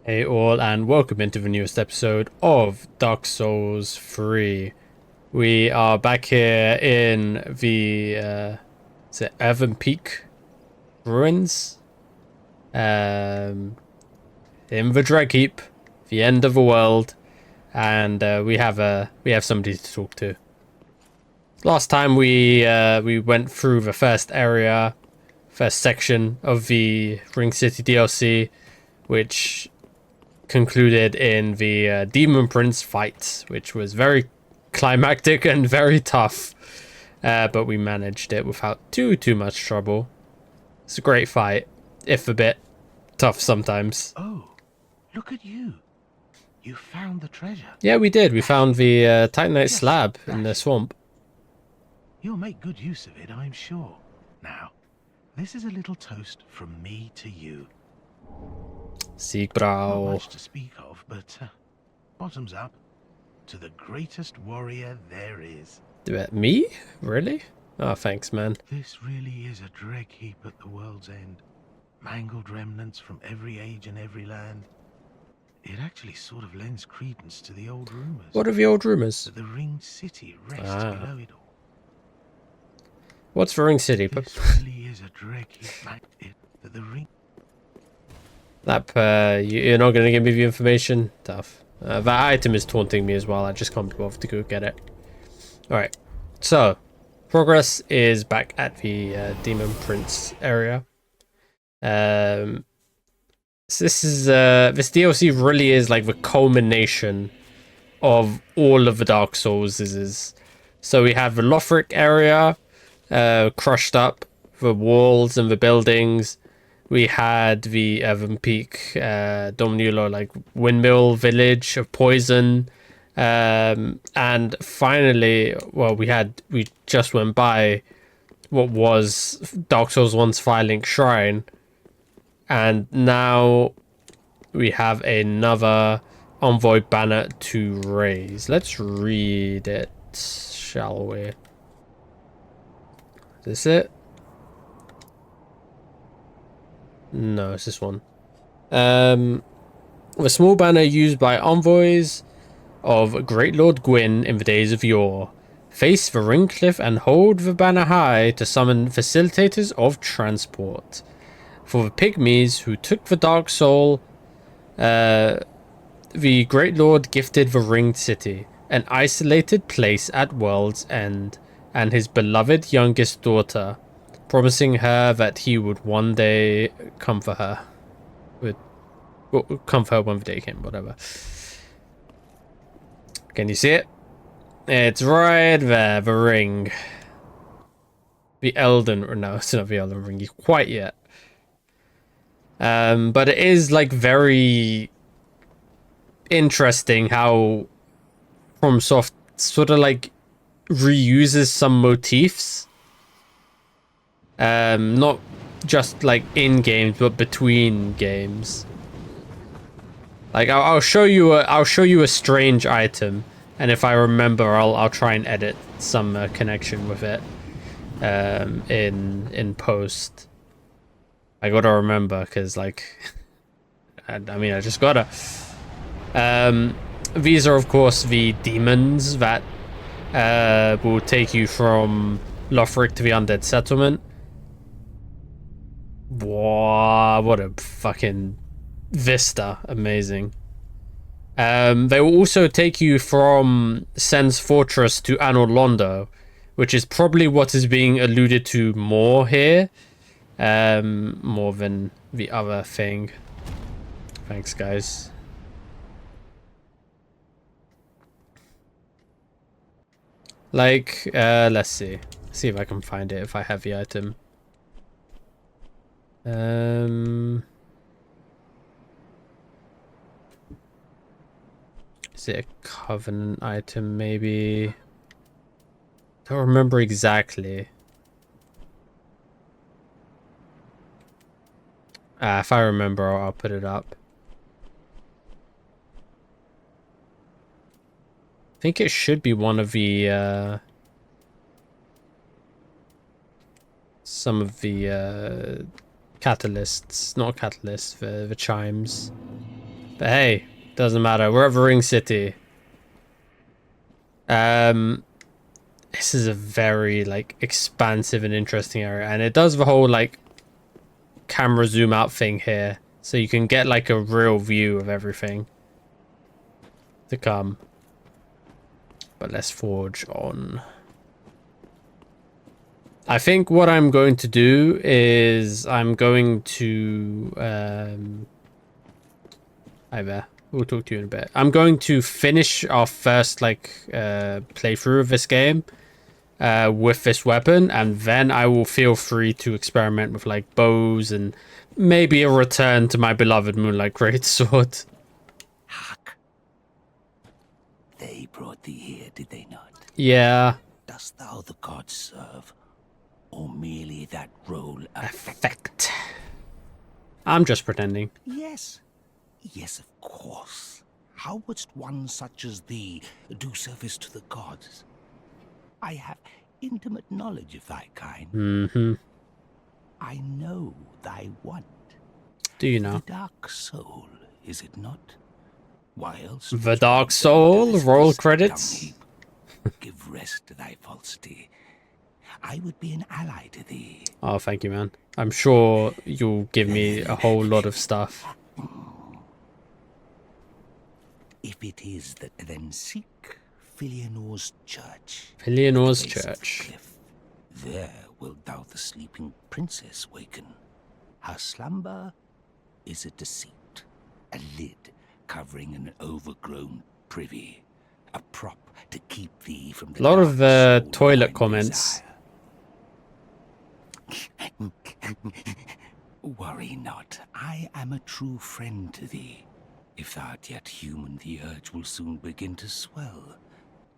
Hey all, and welcome into the newest episode of Dark Souls 3. We are back here in the is it Evan Peak ruins? In the Dreg Heap, the end of the world, and we have somebody to talk to. Last time we went through the first area, first section of the Ring City DLC, which concluded in the Demon Prince fight, which was very climactic and very tough. But we managed it without too much trouble. It's a great fight, if a bit tough sometimes. Oh, look at you. You found the treasure. Yeah, we did. We found the Titanite Just slab in the splendid. swamp. You'll make good use of it, I'm sure. Now, this is a little toast from me to you. Not Siegbräu. much to speak of, but bottoms up to the greatest warrior there is. Me? Really? Oh, thanks, man. This really is a dreg heap at the world's end. Mangled remnants from every age and every land. It actually sort of lends credence to the old rumors. What are the old rumors? That the ringed city rests below it all. What's the Ring City? This really is a dreg heap. The ring. You're not going to give me the information? Tough. That item is taunting me as well. I just can't be bothered to go get it. Alright. So, progress is back at the Demon Prince area. So this DLC really is like the culmination of all of the Dark Souls. So we have the Lothric area, crushed up, the walls and the buildings. We had the Evan Peak, Dominulo, like windmill village of poison. And finally, well, we just went by what was Dark Souls 1's Firelink Shrine. And now we have another envoy banner to raise. Let's read it, shall we? Is this it? No, it's this one. A small banner used by envoys of Great Lord Gwyn in the days of yore. Face the ring cliff and hold the banner high to summon facilitators of transport. For the pygmies who took the Dark Soul, the Great Lord gifted the Ringed City, an isolated place at World's End, and his beloved youngest daughter, promising her that he would one day come for her. Come for her when the day came, whatever. Can you see it? It's right there, the ring. The Elden... No, it's not the Elden Ring quite yet. But it is like very interesting how FromSoft sort of like reuses some motifs. Not just like in games, but between games. Like I'll show you a strange item, and if I remember, I'll try and edit some connection with it in post. I gotta remember, because like I mean I just gotta. These are of course the demons that will take you from Lothric to the Undead Settlement. Wow, what a fucking vista. Amazing. They will also take you from Sen's Fortress to Anor Londo, which is probably what is being alluded to more here. More than the other thing. Thanks, guys. Like, let's see. See if I can find it, if I have the item. Is it a Covenant item, maybe? Don't remember exactly. If I remember, I'll put it up. I think it should be one of the, some of the, catalysts. Not catalysts, the chimes. But hey, doesn't matter. We're at Ring City. This is a very like expansive and interesting area, and it does the whole like camera zoom out thing here, so you can get like a real view of everything to come. But let's forge on. I think what I'm going to do is I'm going to hi there. We'll talk to you in a bit. I'm going to finish our first like playthrough of this game with this weapon, and then I will feel free to experiment with like bows and maybe a return to my beloved Moonlight Greatsword. Hark. They brought thee here, did they not? Yeah. Dost thou the gods serve, or merely that role Effect. I'm just pretending. Yes. Yes, of course. How wouldst one such as thee do service to the gods? I have intimate knowledge of thy kind. Mm-hmm. I know thy want. Do you know? The dark soul, is it not? Why else? The Dark Soul, roll credits. Give rest to thy falsity. I would be an ally to thee. Oh, thank you, man. I'm sure you'll give me a whole lot of stuff. If it is that, then seek Fillianore's church. Fillianore's at the base of the church. cliff. There wilt thou the sleeping princess waken. Her slumber is a deceit, a lid covering an overgrown privy, a prop to keep thee from the A lot of dark soul toilet thine comments. desire. Worry not, I am a true friend to thee. If thou art yet human, the urge will soon begin to swell,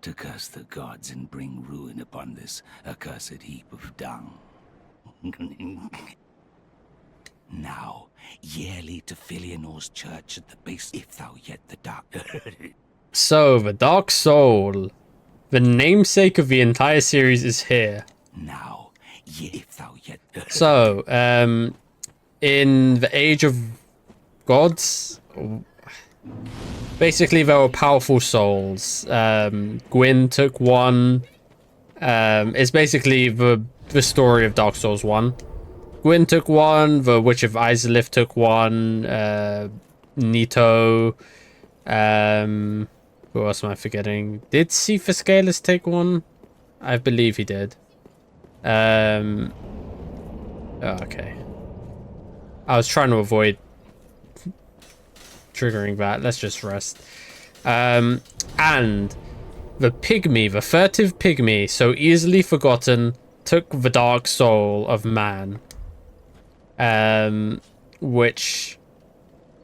to curse the gods and bring ruin upon this accursed heap of dung. Now, yearly to Fillianore's church at the base, if thou yet the dark... So, the Dark Soul, the namesake of the entire series, is here. Now, if thou yet... So, in the Age of Gods, basically there were powerful souls. Gwyn took one. It's basically the story of Dark Souls 1. Gwyn took one, the Witch of Izalith took one, Nito, who else am I forgetting? Did Cephas Scalus take one? I believe he did. Oh, okay. I was trying to avoid triggering that. Let's just rest. And the pygmy, the furtive pygmy, so easily forgotten, took the dark soul of man. Which,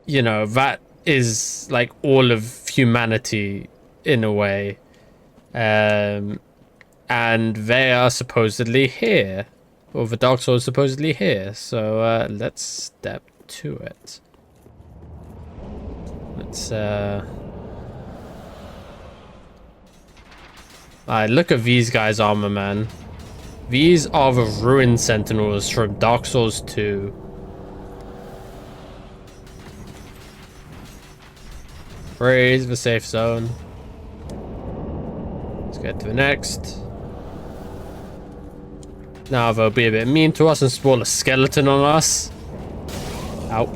you know, that is like all of humanity in a way. And they are supposedly here. Or the dark soul is supposedly here. So let's step to it. Let's look at these guys' armor, man. These are the Ruin Sentinels from Dark Souls 2. Praise the safe zone. Let's get to the next. Now they'll be a bit mean to us and spawn a skeleton on us. Ow.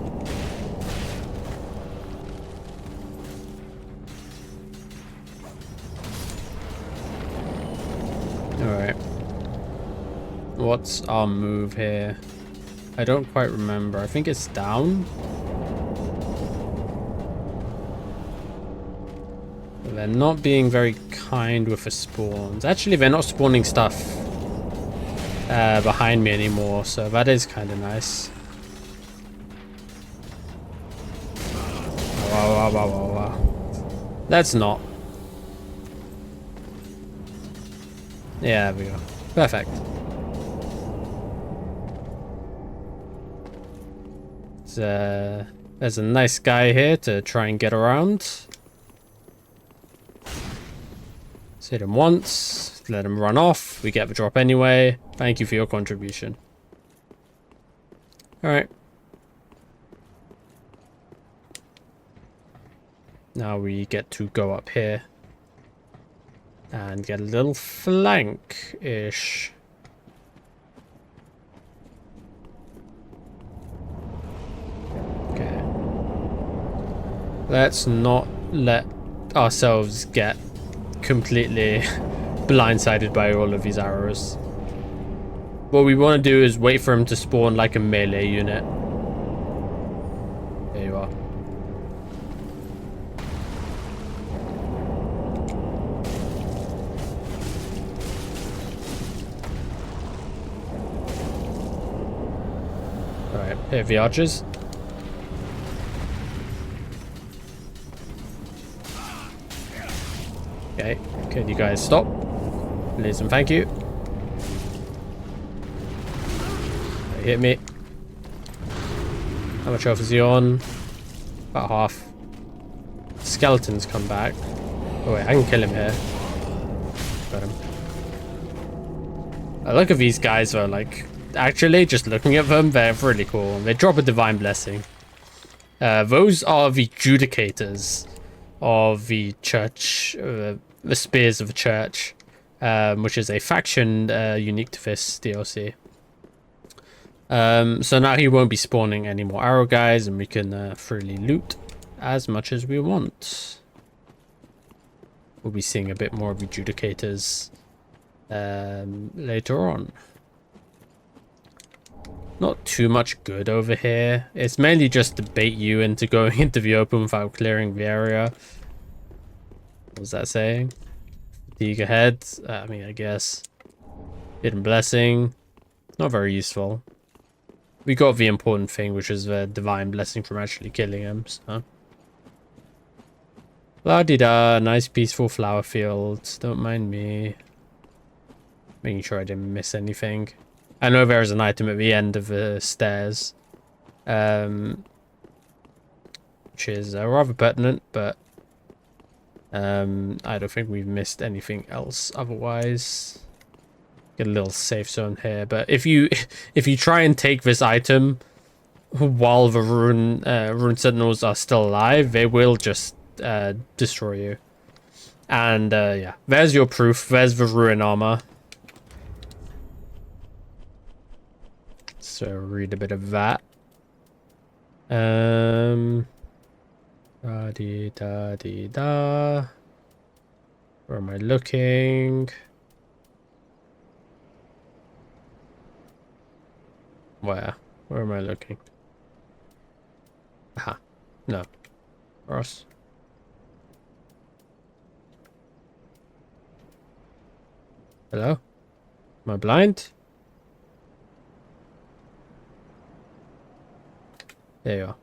Alright. What's our move here? I don't quite remember. I think it's down. They're not being very kind with the spawns. Actually, they're not spawning stuff behind me anymore, so that is kind of nice. Wow. Let's not. Yeah, there we go. Perfect. There's a nice guy here to try and get around. Let's hit him once, let him run off. We get the drop anyway. Thank you for your contribution. Alright. Now we get to go up here and get a little flank-ish. Okay. Let's not let ourselves get completely blindsided by all of these arrows. What we want to do is wait for him to spawn like a melee unit. There you are. Alright, here are the archers. Okay, can you guys stop? Please and thank you. Hit me. How much health is he on? About half. Skeletons come back. Oh wait, I can kill him here. Got him. I look at these guys though, like, actually, just looking at them, they're really cool. They drop a divine blessing. Those are the judicators of the church, the spears of the church, which is a faction unique to this DLC. So now he won't be spawning any more arrow guys, and we can freely loot as much as we want. We'll be seeing a bit more of the judicators later on. Not too much good over here. It's mainly just to bait you into going into the open without clearing the area. What was that saying? Fatigue ahead. I mean, I guess. Hidden blessing. Not very useful. We got the important thing, which is the divine blessing from actually killing him, so. La-di-da, nice peaceful flower fields. Don't mind me. Making sure I didn't miss anything. I know there is an item at the end of the stairs. Which is rather pertinent, but I don't think we've missed anything else otherwise. Get a little safe zone here, but if you try and take this item while the rune sentinels are still alive, they will just destroy you. And yeah, there's your proof. There's the rune armor. So read a bit of that. Da-dee-da-dee-da. Where am I looking? Where am I looking? Aha. No. Ross. Hello? Am I blind? There you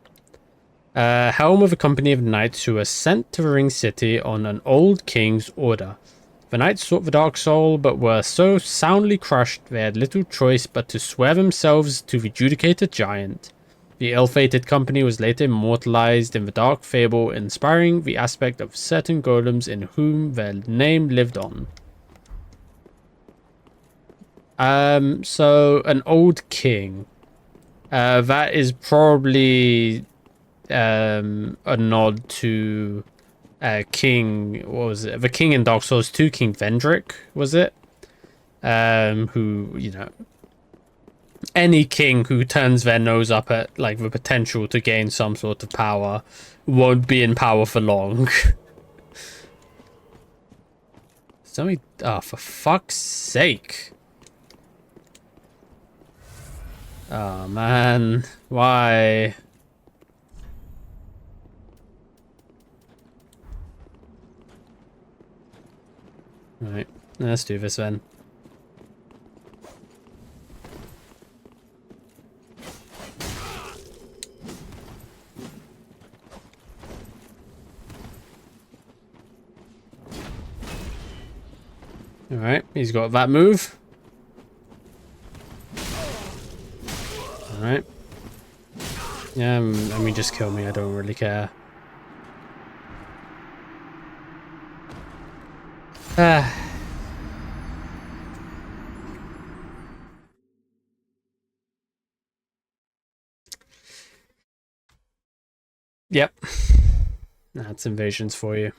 are. Helm of a company of knights who were sent to the Ring City on an old king's order. The knights sought the Dark Soul, but were so soundly crushed they had little choice but to swear themselves to the Judicator Giant. The ill-fated company was later immortalized in the dark fable, inspiring the aspect of certain golems in whom their name lived on. So an old king. That is probably a nod to King, what was it? The king in Dark Souls 2, King Vendrick, was it? Who, you know, any king who turns their nose up at like the potential to gain some sort of power won't be in power for long. Somebody, oh, for fuck's sake. Oh man, why? Right, let's do this then. Alright, he's got that move. Alright. Yeah, I mean, just kill me, I don't really care. Yep. That's invasions for you.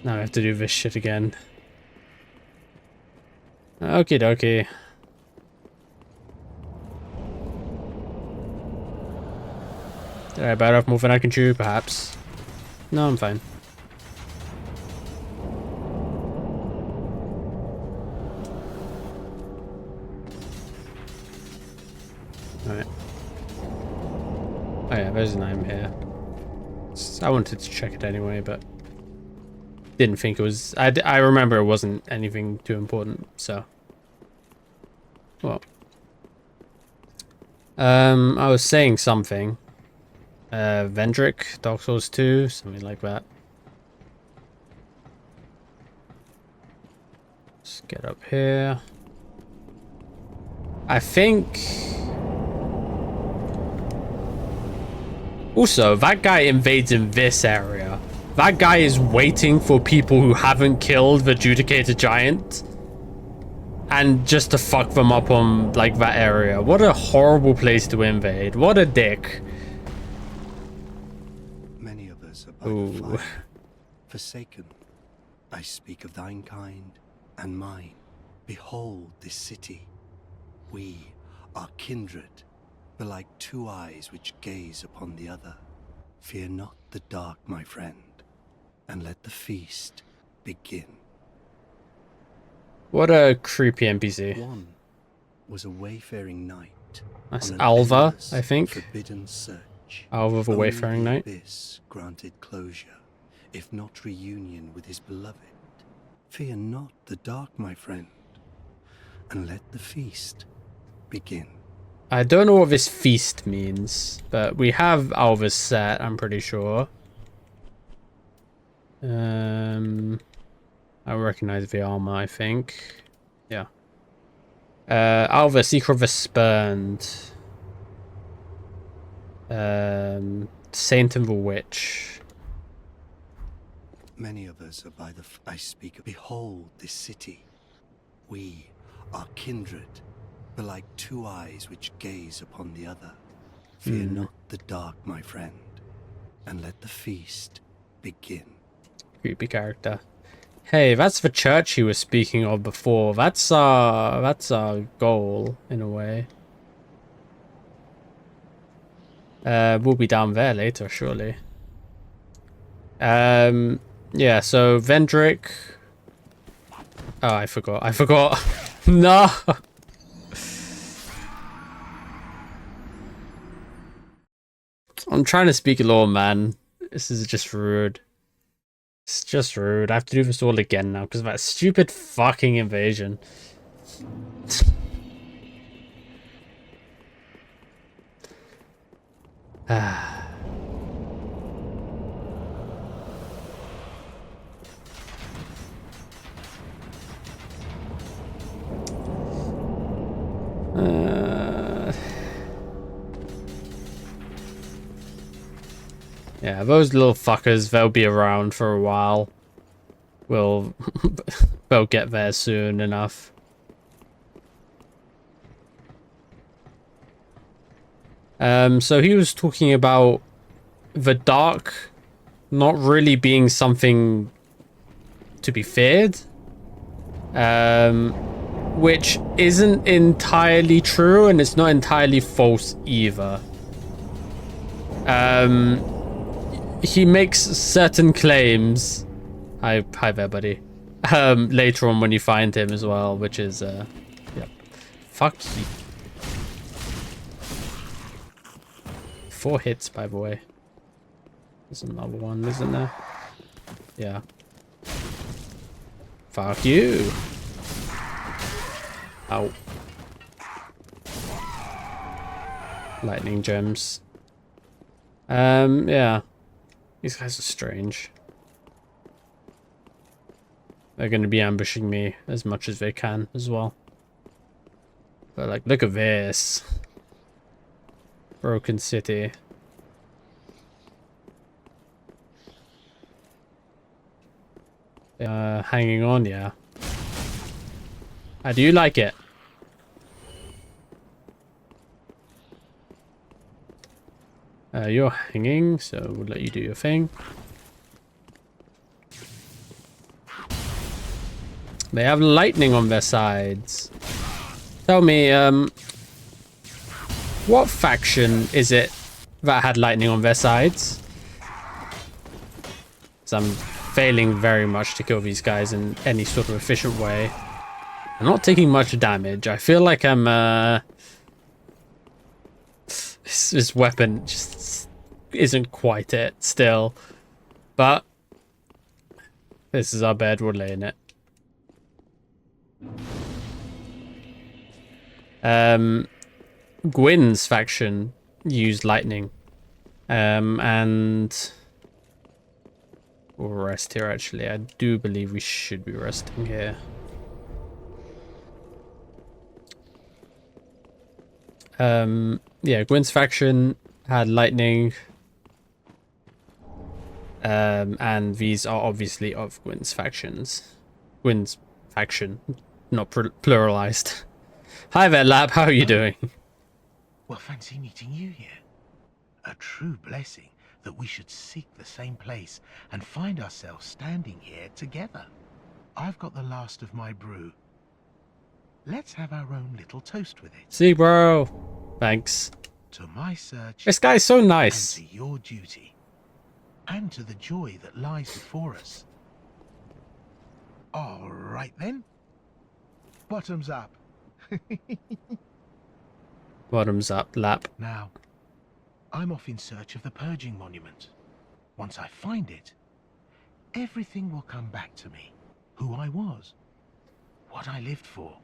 Now I have to do this shit again. Okie dokie. Did I bite off more than I can chew, perhaps? No, I'm fine. Alright. Oh yeah, there's an item here. I wanted to check it anyway, but didn't think it was... I remember it wasn't anything too important, so... Well. I was saying something. Vendrick, Dark Souls 2, something like that. Let's get up here. I think... Also, that guy invades in this area. That guy is waiting for people who haven't killed the Judicated Giant. And just to fuck them up on, like, that area. What a horrible place to invade. What a dick. Many of us are by the fire, forsaken. I speak of thine kind and mine. Behold this city. We are kindred, but like two eyes which gaze upon the other. Fear not the dark, my friend, and let the feast begin. What a creepy NPC. One was a wayfaring knight. That's on an Alva, endless, I think. Forbidden search. Alva the Only Wayfaring Knight. abyss granted closure, if not reunion with his beloved. Fear not the dark, my friend, and let the feast begin. I don't know what this feast means, but we have Alva's set, I'm pretty sure. I recognize the armor, I think. Yeah. Alva, Secret of the Spurned. Saint and the Witch. Many of us are by the I speak of. Behold this city. We are kindred, but like two eyes which gaze upon the other. Fear not the dark, my friend, and let the feast begin. Creepy character. Hey, that's the church he was speaking of before. That's our goal in a way. We'll be down there later, surely. Yeah, so Vendrick. Oh, I forgot. No. I'm trying to speak law, man. This is just rude. It's just rude. I have to do this all again now because of that stupid fucking invasion. Yeah, those little fuckers, they'll be around for a while. They'll get there soon enough. So he was talking about the dark not really being something to be feared. Which isn't entirely true, and it's not entirely false either. He makes certain claims. Hi there, buddy. Later on when you find him as well, which is yeah. Fuck you. 4 hits, by the way. There's another one, isn't there? Yeah. Fuck you. Ow. Lightning gems. Yeah. These guys are strange. They're going to be ambushing me as much as they can as well. But like, look at this. Broken city. Hanging on, yeah. How do you like it? You're hanging, so we'll let you do your thing. They have lightning on their sides. Tell me, what faction is it that had lightning on their sides? 'Cause I'm failing very much to kill these guys in any sort of efficient way. I'm not taking much damage. I feel like I'm, this weapon just isn't quite it still. But this is our bed, we're laying it. Gwyn's faction used lightning. And we'll rest here actually. I do believe we should be resting here. Yeah, Gwyn's faction had lightning. And these are obviously of Gwyn's factions. Gwyn's faction, not pluralized. Hi there, Lab. How are you doing? Well, fancy meeting you here. A true blessing that we should seek the same place and find ourselves standing here together. I've got the last of my brew. Let's have our own little toast with it. See, bro. Thanks. To my search. This guy's so nice. And to your duty. And to the joy that lies before us. All right then. Bottoms up. Bottoms up, Lap. Now, I'm off in search of the purging monument. Once I find it, everything will come back to me. Who I was, what I lived for,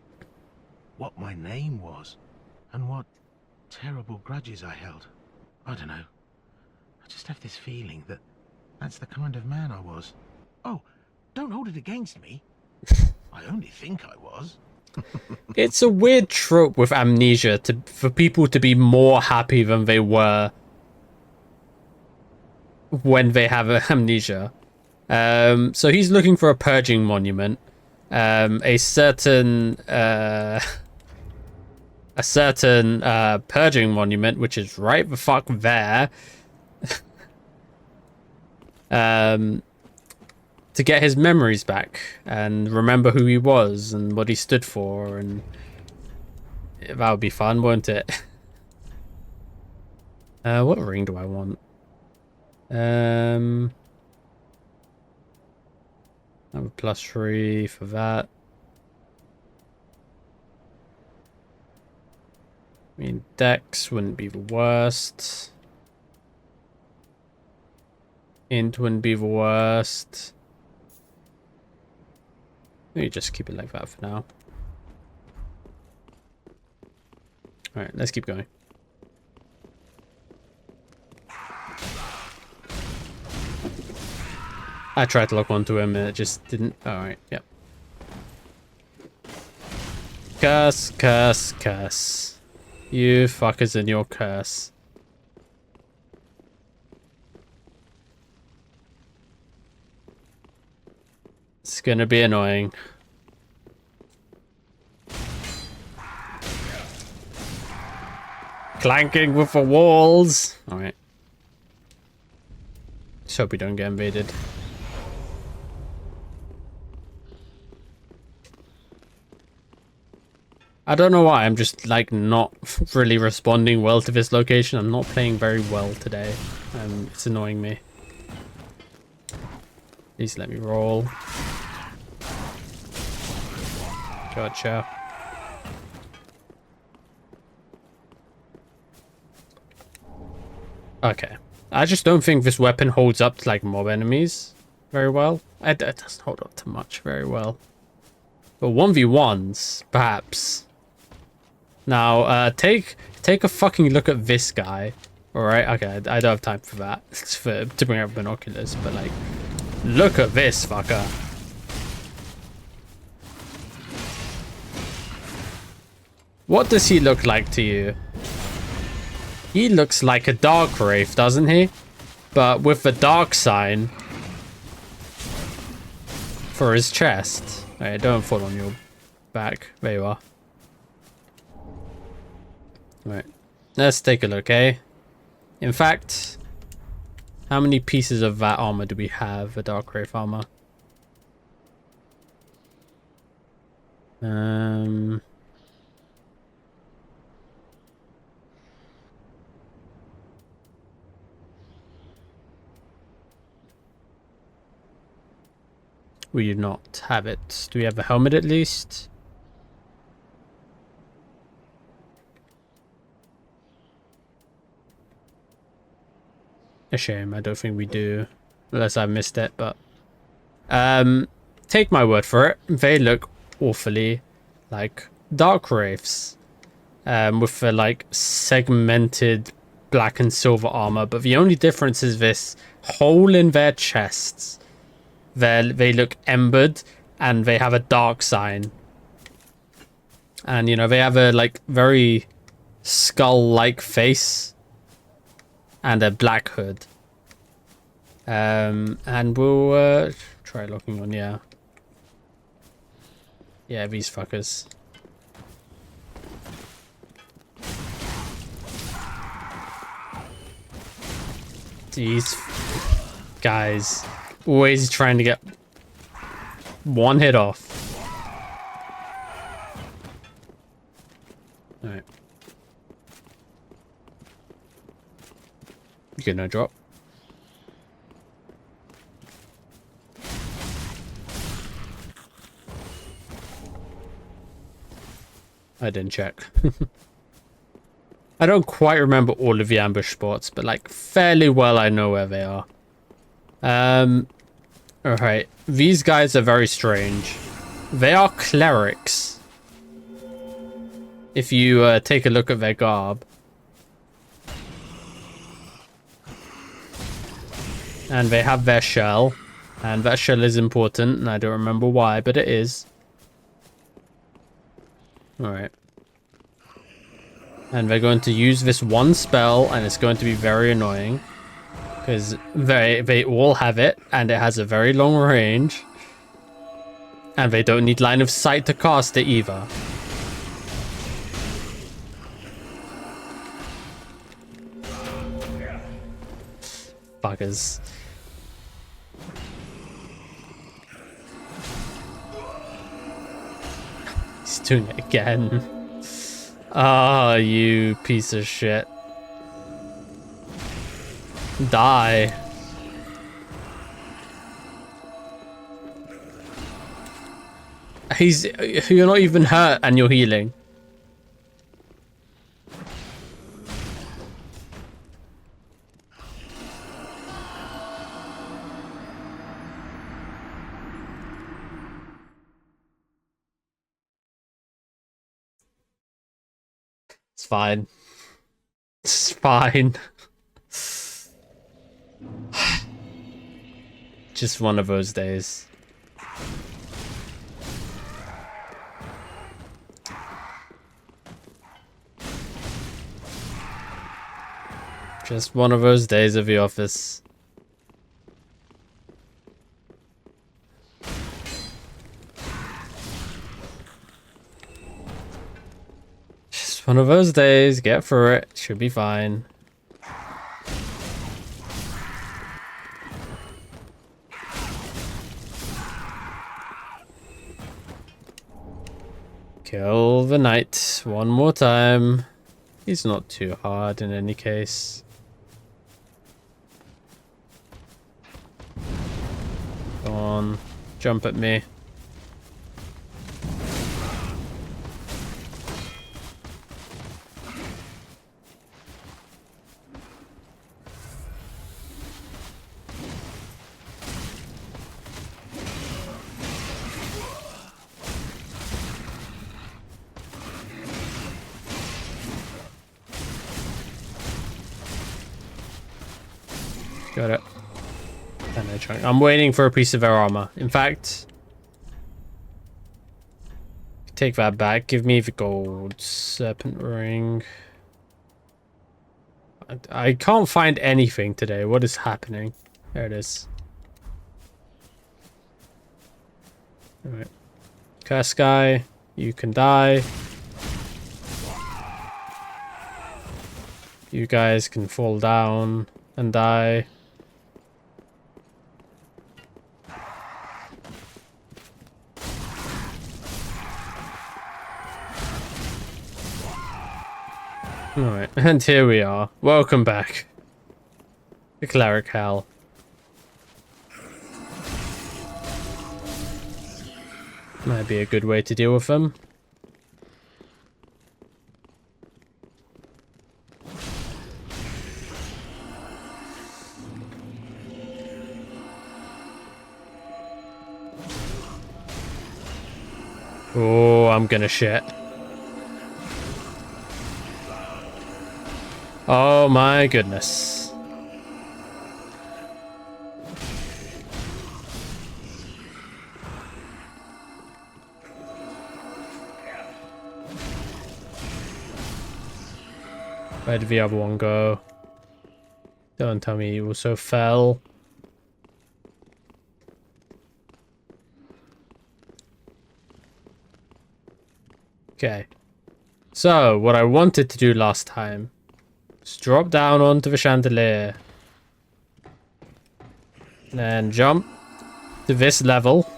what my name was, and what terrible grudges I held. I don't know. I just have this feeling that that's the kind of man I was. Oh, don't hold it against me. I only think I was. It's a weird trope with amnesia for people to be more happy than they were when they have amnesia. So he's looking for a purging monument. A certain purging monument, which is right the fuck there. To get his memories back and remember who he was and what he stood for, and that would be fun, won't it? What ring do I want? I have a +3 for that. I mean, Dex wouldn't be the worst. Int wouldn't be the worst. Maybe just keep it like that for now. Alright, let's keep going. I tried to lock onto him and it just didn't. Alright, yep. Curse, curse, curse. You fuckers and your curse. It's gonna be annoying. Clanking with the walls. Alright. Just hope we don't get invaded. I don't know why, I'm just like not really responding well to this location. I'm not playing very well today. It's annoying me. Please let me roll. Gotcha. Okay. I just don't think this weapon holds up to like mob enemies very well. It doesn't hold up to much very well. But 1v1s, perhaps. Now, take a fucking look at this guy. Alright, okay, I don't have time for that. To bring out binoculars, but like, look at this fucker. What does he look like to you? He looks like a dark wraith, doesn't he? But with the dark sign for his chest. Alright, don't fall on your back. There you are. Alright. Let's take a look, eh? In fact, how many pieces of that armor do we have? A Dark Wraith armor. We do not have it. Do we have a helmet at least? A shame, I don't think we do. Unless I missed it, but... take my word for it. They look awfully like Dark Wraiths. With the, like, segmented black and silver armor. But the only difference is this hole in their chests. They look embered, and they have a dark sign. And, you know, they have a, like, very skull-like face. And a black hood. And we'll try locking on, yeah. Yeah, these fuckers. These guys always trying to get one hit off. Alright. You get no drop. I didn't check. I don't quite remember all of the ambush spots, but like fairly well I know where they are. Alright. These guys are very strange. They are clerics. If you take a look at their garb. And they have their shell. And that shell is important, and I don't remember why, but it is. Alright. And they're going to use this one spell, and it's going to be very annoying. Because they all have it, and it has a very long range. And they don't need line of sight to cast it either. Fuckers. He's doing it again. Ah, oh, you piece of shit. Die. You're not even hurt and you're healing. It's fine. It's fine. Just one of those days. Just one of those days of the office. Just one of those days. Get through it. Should be fine. Kill the knight one more time. He's not too hard in any case. Go on, jump at me. Got it. I'm waiting for a piece of their armor. In fact, take that back. Give me the gold serpent ring. I can't find anything today. What is happening? There it is. Alright. Curse guy, you can die. You guys can fall down and die. Alright, and here we are. Welcome back. The Cleric Hell. Might be a good way to deal with them. Oh, I'm gonna shit. Oh my goodness. Where did the other one go? Don't tell me he also fell. Okay. So, what I wanted to do last time is drop down onto the chandelier. And jump to this level.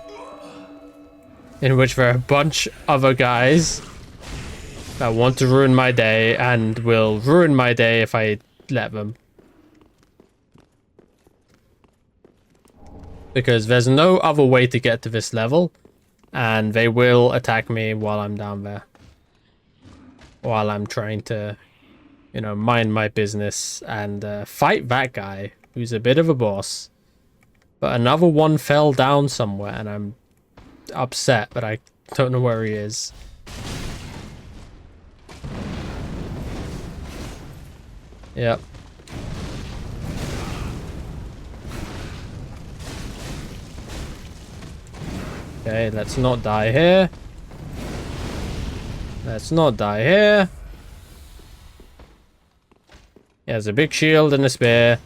In which there are a bunch of other guys that want to ruin my day and will ruin my day if I let them. Because there's no other way to get to this level. And they will attack me while I'm down there. While I'm trying to, you know, mind my business and fight that guy who's a bit of a boss. But another one fell down somewhere and I'm upset, but I don't know where he is. Yep. Okay, let's not die here. Let's not die here. He has a big shield and a spear.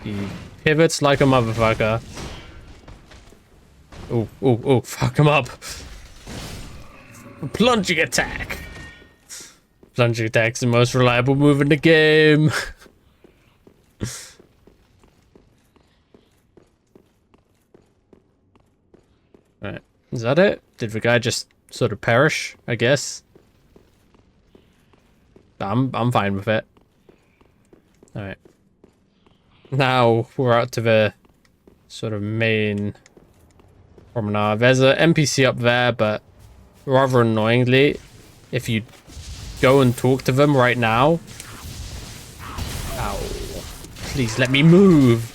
He pivots like a motherfucker. Oh, oh, oh, fuck him up. Plunging attack. Plunging attack's the most reliable move in the game. Alright, is that it? Did the guy just sort of perish, I guess? I'm fine with it. Alright. Now we're out to the sort of main promenade. There's an NPC up there, but rather annoyingly, if you go and talk to them right now... Ow. Please let me move.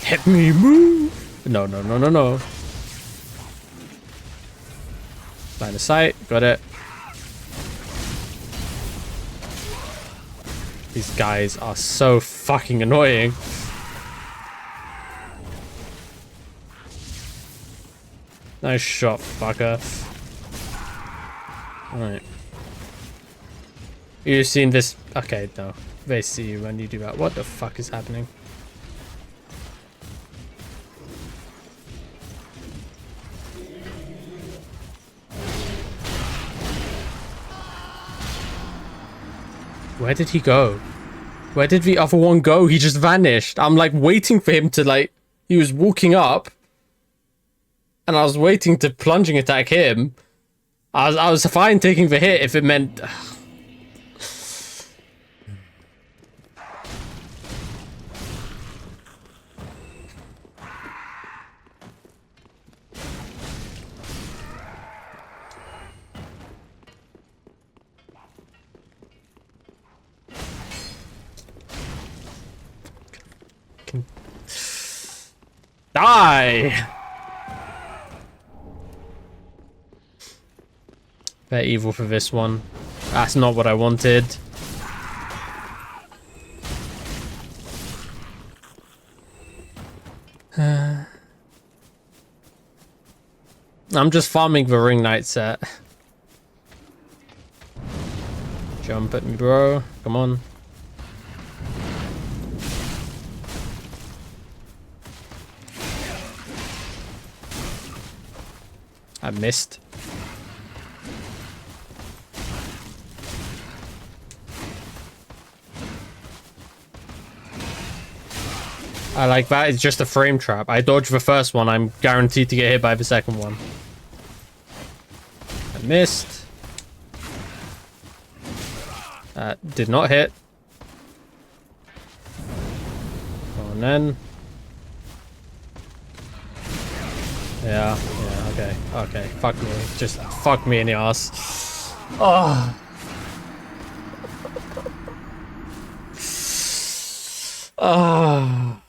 Let me move. No, no, no, no, no. Line of sight. Got it. These guys are so fucking annoying. Nice shot, fucker. Alright. You've seen this. Okay, no. They see you when you do that. What the fuck is happening? Where did he go? Where did the other one go? He just vanished. I'm like waiting for him to like... He was walking up. And I was waiting to plunging attack him. I was fine taking the hit if it meant... Die! They're evil for this one. That's not what I wanted. I'm just farming the ring knight set. Jump at me, bro. Come on. I missed. I like that. It's just a frame trap. I dodged the first one. I'm guaranteed to get hit by the second one. I missed. Did not hit. Go on then. Yeah, okay. Okay, fuck me. Just fuck me in the ass. Oh. Oh.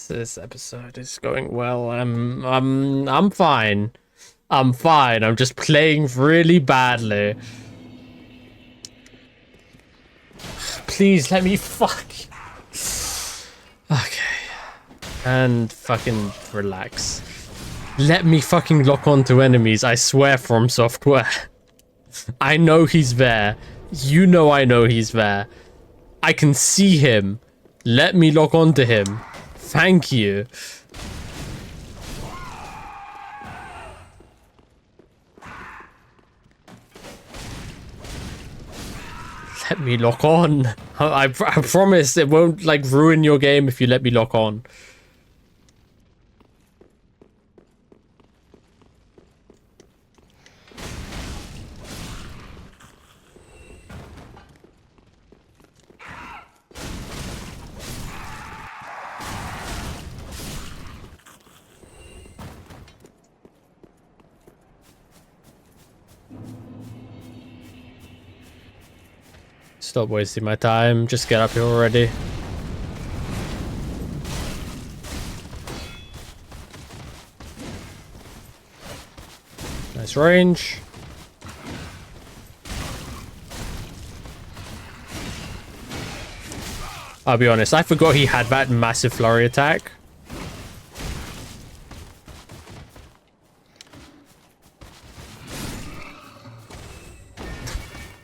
This episode is going well. I'm fine. I'm fine. I'm just playing really badly. Please let me fuck. Okay. And fucking relax. Let me fucking lock onto enemies, I swear, from software. I know he's there. You know I know he's there. I can see him. Let me lock onto him. Thank you. Let me lock on. I promise it won't like ruin your game if you let me lock on. Stop wasting my time. Just get up here already. Nice range. I'll be honest, I forgot he had that massive flurry attack.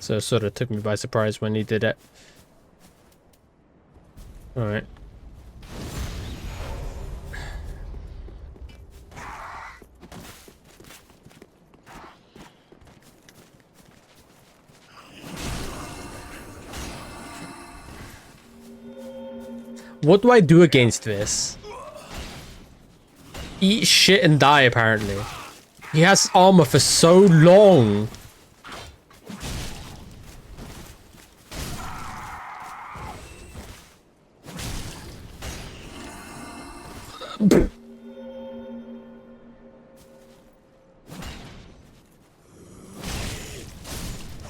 So it sort of took me by surprise when he did it. Alright. What do I do against this? Eat shit and die, apparently. He has armor for so long.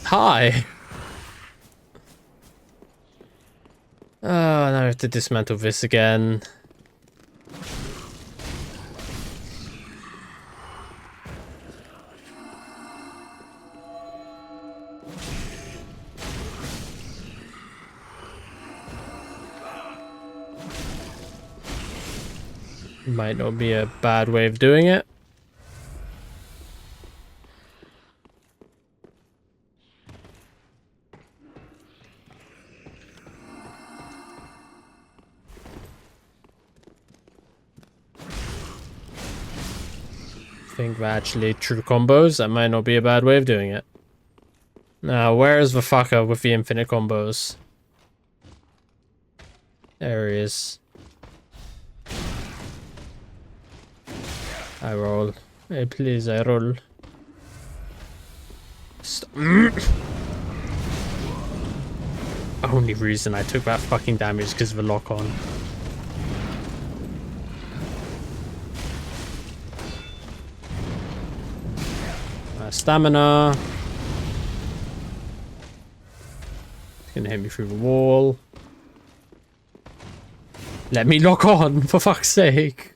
Hi. Oh, now I have to dismantle this again. Might not be a bad way of doing it. I think they're actually true combos. That might not be a bad way of doing it. Now, where is the fucker with the infinite combos? There he is. I roll. Hey, please, I roll. Only reason I took that fucking damage because of the lock on. Stamina. It's gonna hit me through the wall. Let me lock on, for fuck's sake.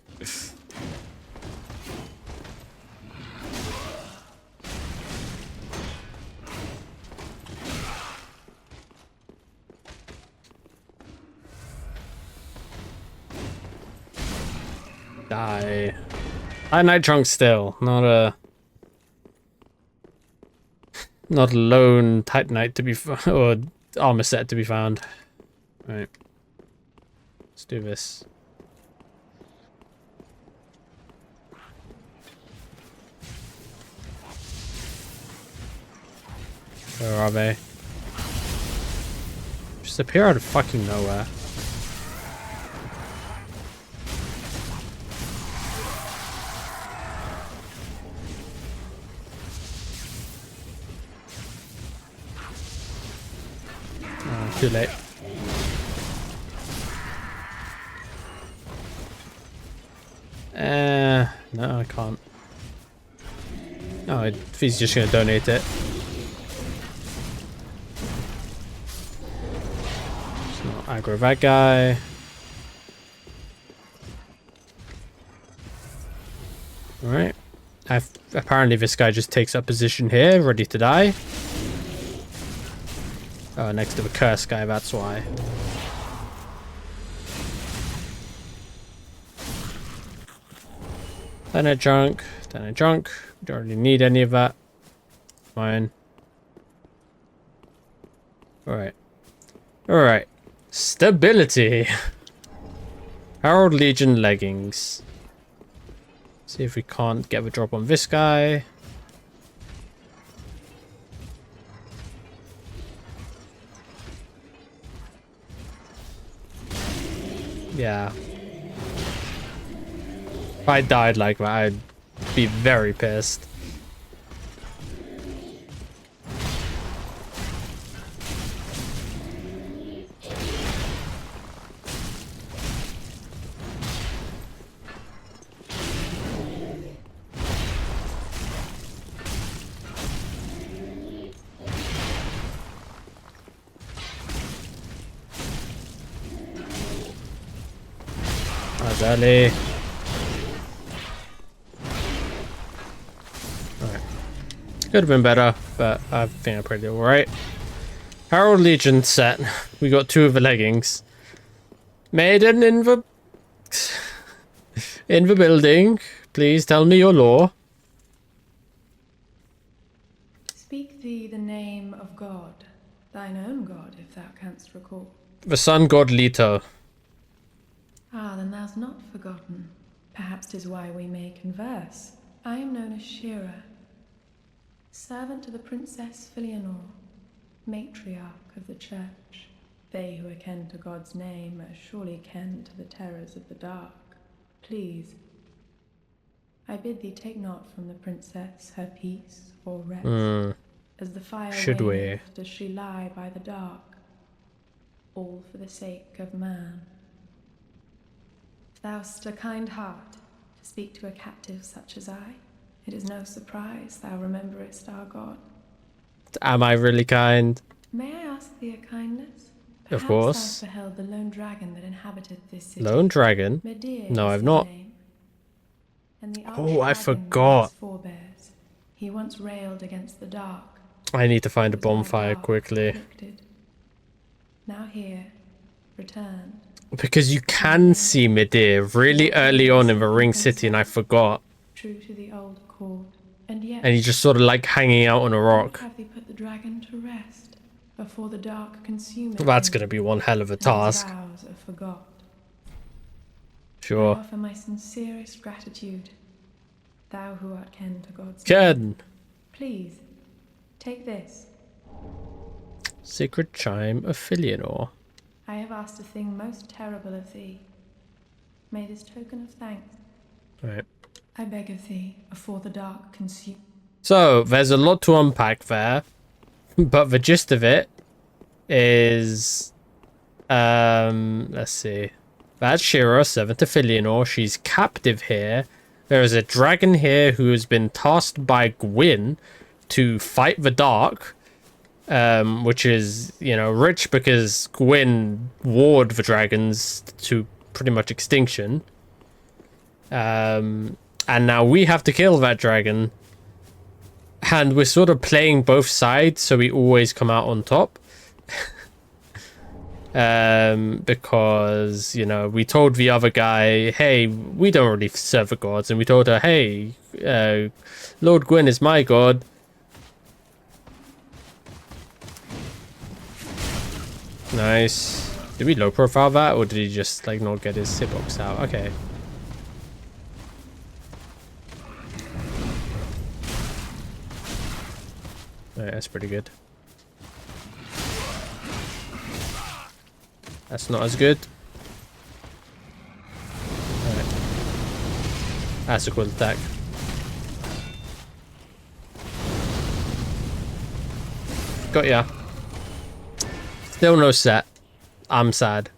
Die. Night Trunk still, not a lone Titanite to be or armor set to be found. Right. Let's do this. Where are they? Just appear out of fucking nowhere. Too late. No, I can't. Oh, he's just gonna donate it. Just not aggro that guy. Alright. Apparently this guy just takes up position here, ready to die. Oh, next to the curse guy, that's why. Then a junk. Then a junk. Don't really need any of that. Fine. Alright. Alright. Stability. Herald Legion leggings. See if we can't get the drop on this guy. Yeah. If I died like that, I'd be very pissed. That's early. Alright. Could have been better, but I think I'm pretty alright. Herald Legion set. We got 2 of the leggings. Maiden in the building. Please tell me your lore. Speak thee the name of God, thine own God, if thou canst recall. The sun god Leto. Ah, then thou'st not forgotten. Perhaps 'tis why we may converse. I am known as Shira, servant to the Princess Fillianore, matriarch of the church. They who are ken to God's name are surely ken to the terrors of the dark. Please, I bid thee take not from the princess her peace or rest. As the fire Should we? does she lie by the dark, all for the sake of man. If thou'st a kind heart to speak to a captive such as I, it is no surprise thou rememberest our God. Am I really kind? May I ask thee a kindness? Of Perhaps course. thou beheld the lone dragon that inhabited this city. Lone dragon? Medea No, is I've his not. name. And the Oh, I archdragon forgot. of his forebears. He once railed against the dark. I need to find a Was by bonfire dark quickly. afflicted. Now here, returned. Because you can see Medea really early on in the Ring City and I forgot. True to the old accord. And yet, And he's just sort of like hanging out on a rock. have thee put the dragon to rest before the dark consume it. That's going to be one hell of a and his task. vows are forgot. I Sure. offer my sincerest gratitude, thou who art ken to God's name. Ken! Please, take this. Sacred Chime of Fillianore. I have asked a thing most terrible of thee. May this token of thanks, Right. I beg of thee, afore the dark consume. So, there's a lot to unpack there. But the gist of it is... let's see. That's Shira, servant to Fillianore. She's captive here. There is a dragon here who has been tasked by Gwyn to fight the dark. Which is, you know, rich because Gwyn warred the dragons to pretty much extinction. And now we have to kill that dragon. And we're sort of playing both sides, so we always come out on top. Because, you know, we told the other guy, hey, we don't really serve the gods. And we told her, hey, Lord Gwyn is my god. Nice. Did we low profile that, or did he just like not get his hitbox out? Okay. Alright, that's pretty good. That's not as good. Alright. That's a cool attack. Got ya. Still no set. I'm sad.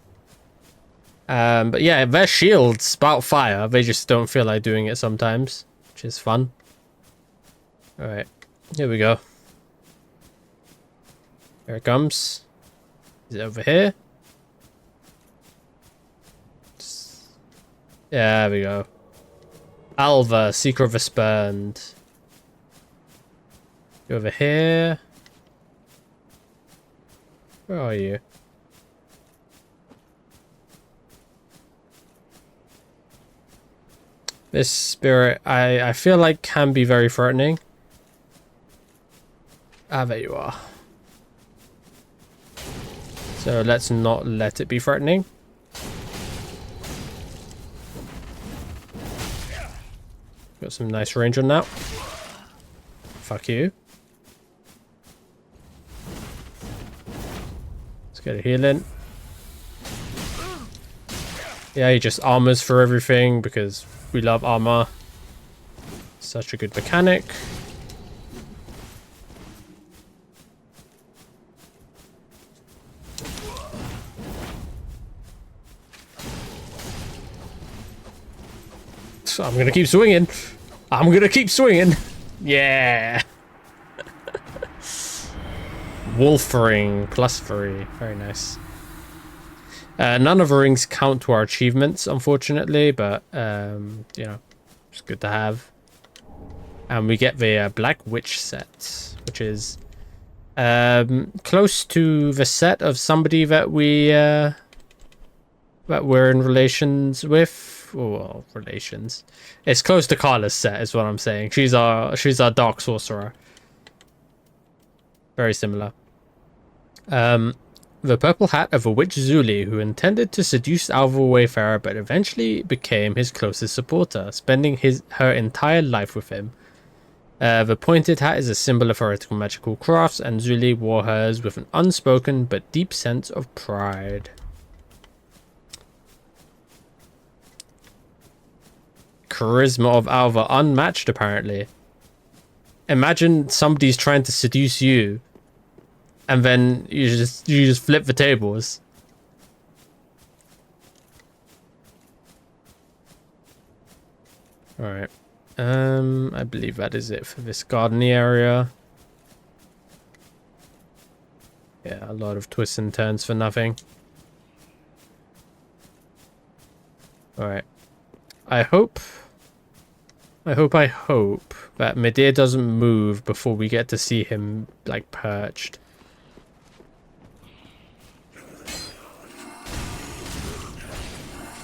But yeah, their shields spout fire. They just don't feel like doing it sometimes, which is fun. Alright, here we go. Here it comes. Is it over here? Yeah, there we go. Alva, Seeker of the Spurned. You over here? Where are you? This spirit, I feel like can be very threatening. Ah, there you are. So let's not let it be threatening. Got some nice range on that. Fuck you. Let's get a heal in. Yeah, he just armors for everything because we love armor. Such a good mechanic. So I'm gonna keep swinging. I'm gonna keep swinging. Yeah. Wolf ring +3. Very nice. None of the rings count to our achievements, unfortunately, but you know, it's good to have. And we get the Black Witch set, which is close to the set of somebody that we're in relations with. Oh, well, relations. It's close to Carla's set, is what I'm saying. She's our dark sorcerer. Very similar. The purple hat of a witch Zuli who intended to seduce Alva Wayfarer but eventually became his closest supporter, spending her entire life with him. The pointed hat is a symbol of heretical magical crafts, and Zuli wore hers with an unspoken but deep sense of pride. Charisma of Alva unmatched, apparently. Imagine somebody's trying to seduce you, and then you just flip the tables. All right. I believe that is it for this gardeny area. Yeah, a lot of twists and turns for nothing. All right. I hope that Medea doesn't move before we get to see him, like, perched.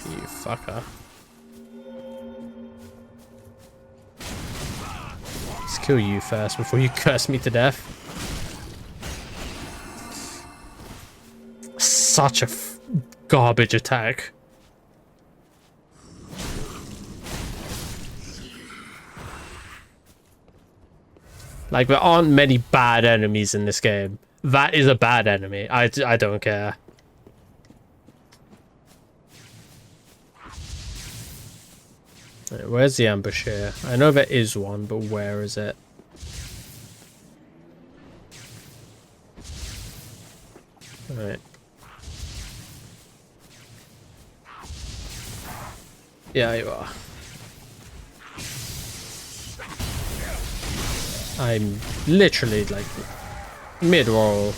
You fucker. Let's kill you first before you curse me to death. Such a garbage attack. Like, there aren't many bad enemies in this game. That is a bad enemy. I don't care. Right, where's the ambush here? I know there is one, but where is it? Alright. Yeah, you are. I'm literally, like, mid-roll.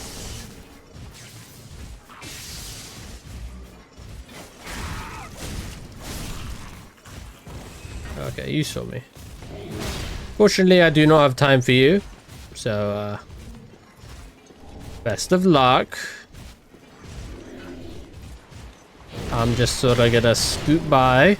Okay, you saw me. Fortunately, I do not have time for you. So, best of luck. I'm just sort of gonna scoot by.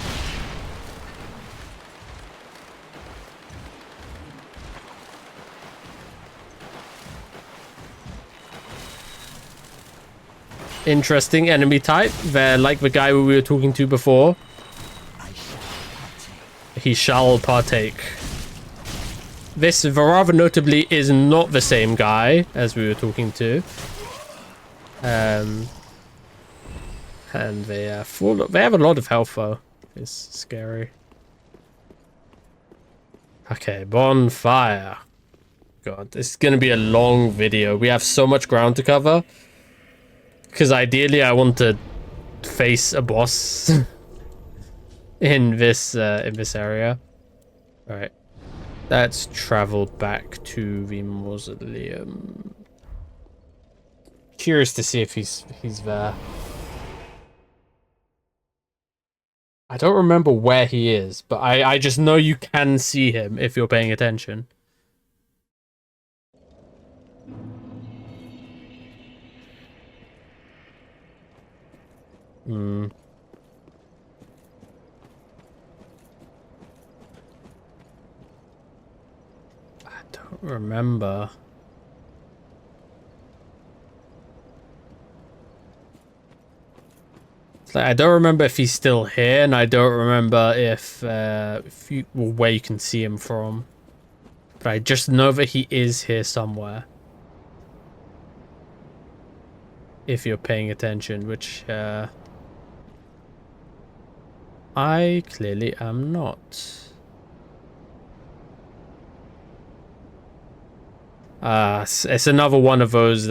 Interesting enemy type. They're like the guy we were talking to before. He shall partake. This, rather notably, is not the same guy as we were talking to. And they have a lot of health though. It's scary. Okay, bonfire. God, this is gonna be a long video. We have so much ground to cover. Because ideally I want to face a boss in this area. All right, let's travel back to the mausoleum. Curious to see if he's there. I don't remember where he is, but I just know you can see him if you're paying attention. Hmm. I don't remember. It's like, I don't remember if he's still here, and I don't remember if where you can see him from. But I just know that he is here somewhere. If you're paying attention, which I clearly am not. It's another one of those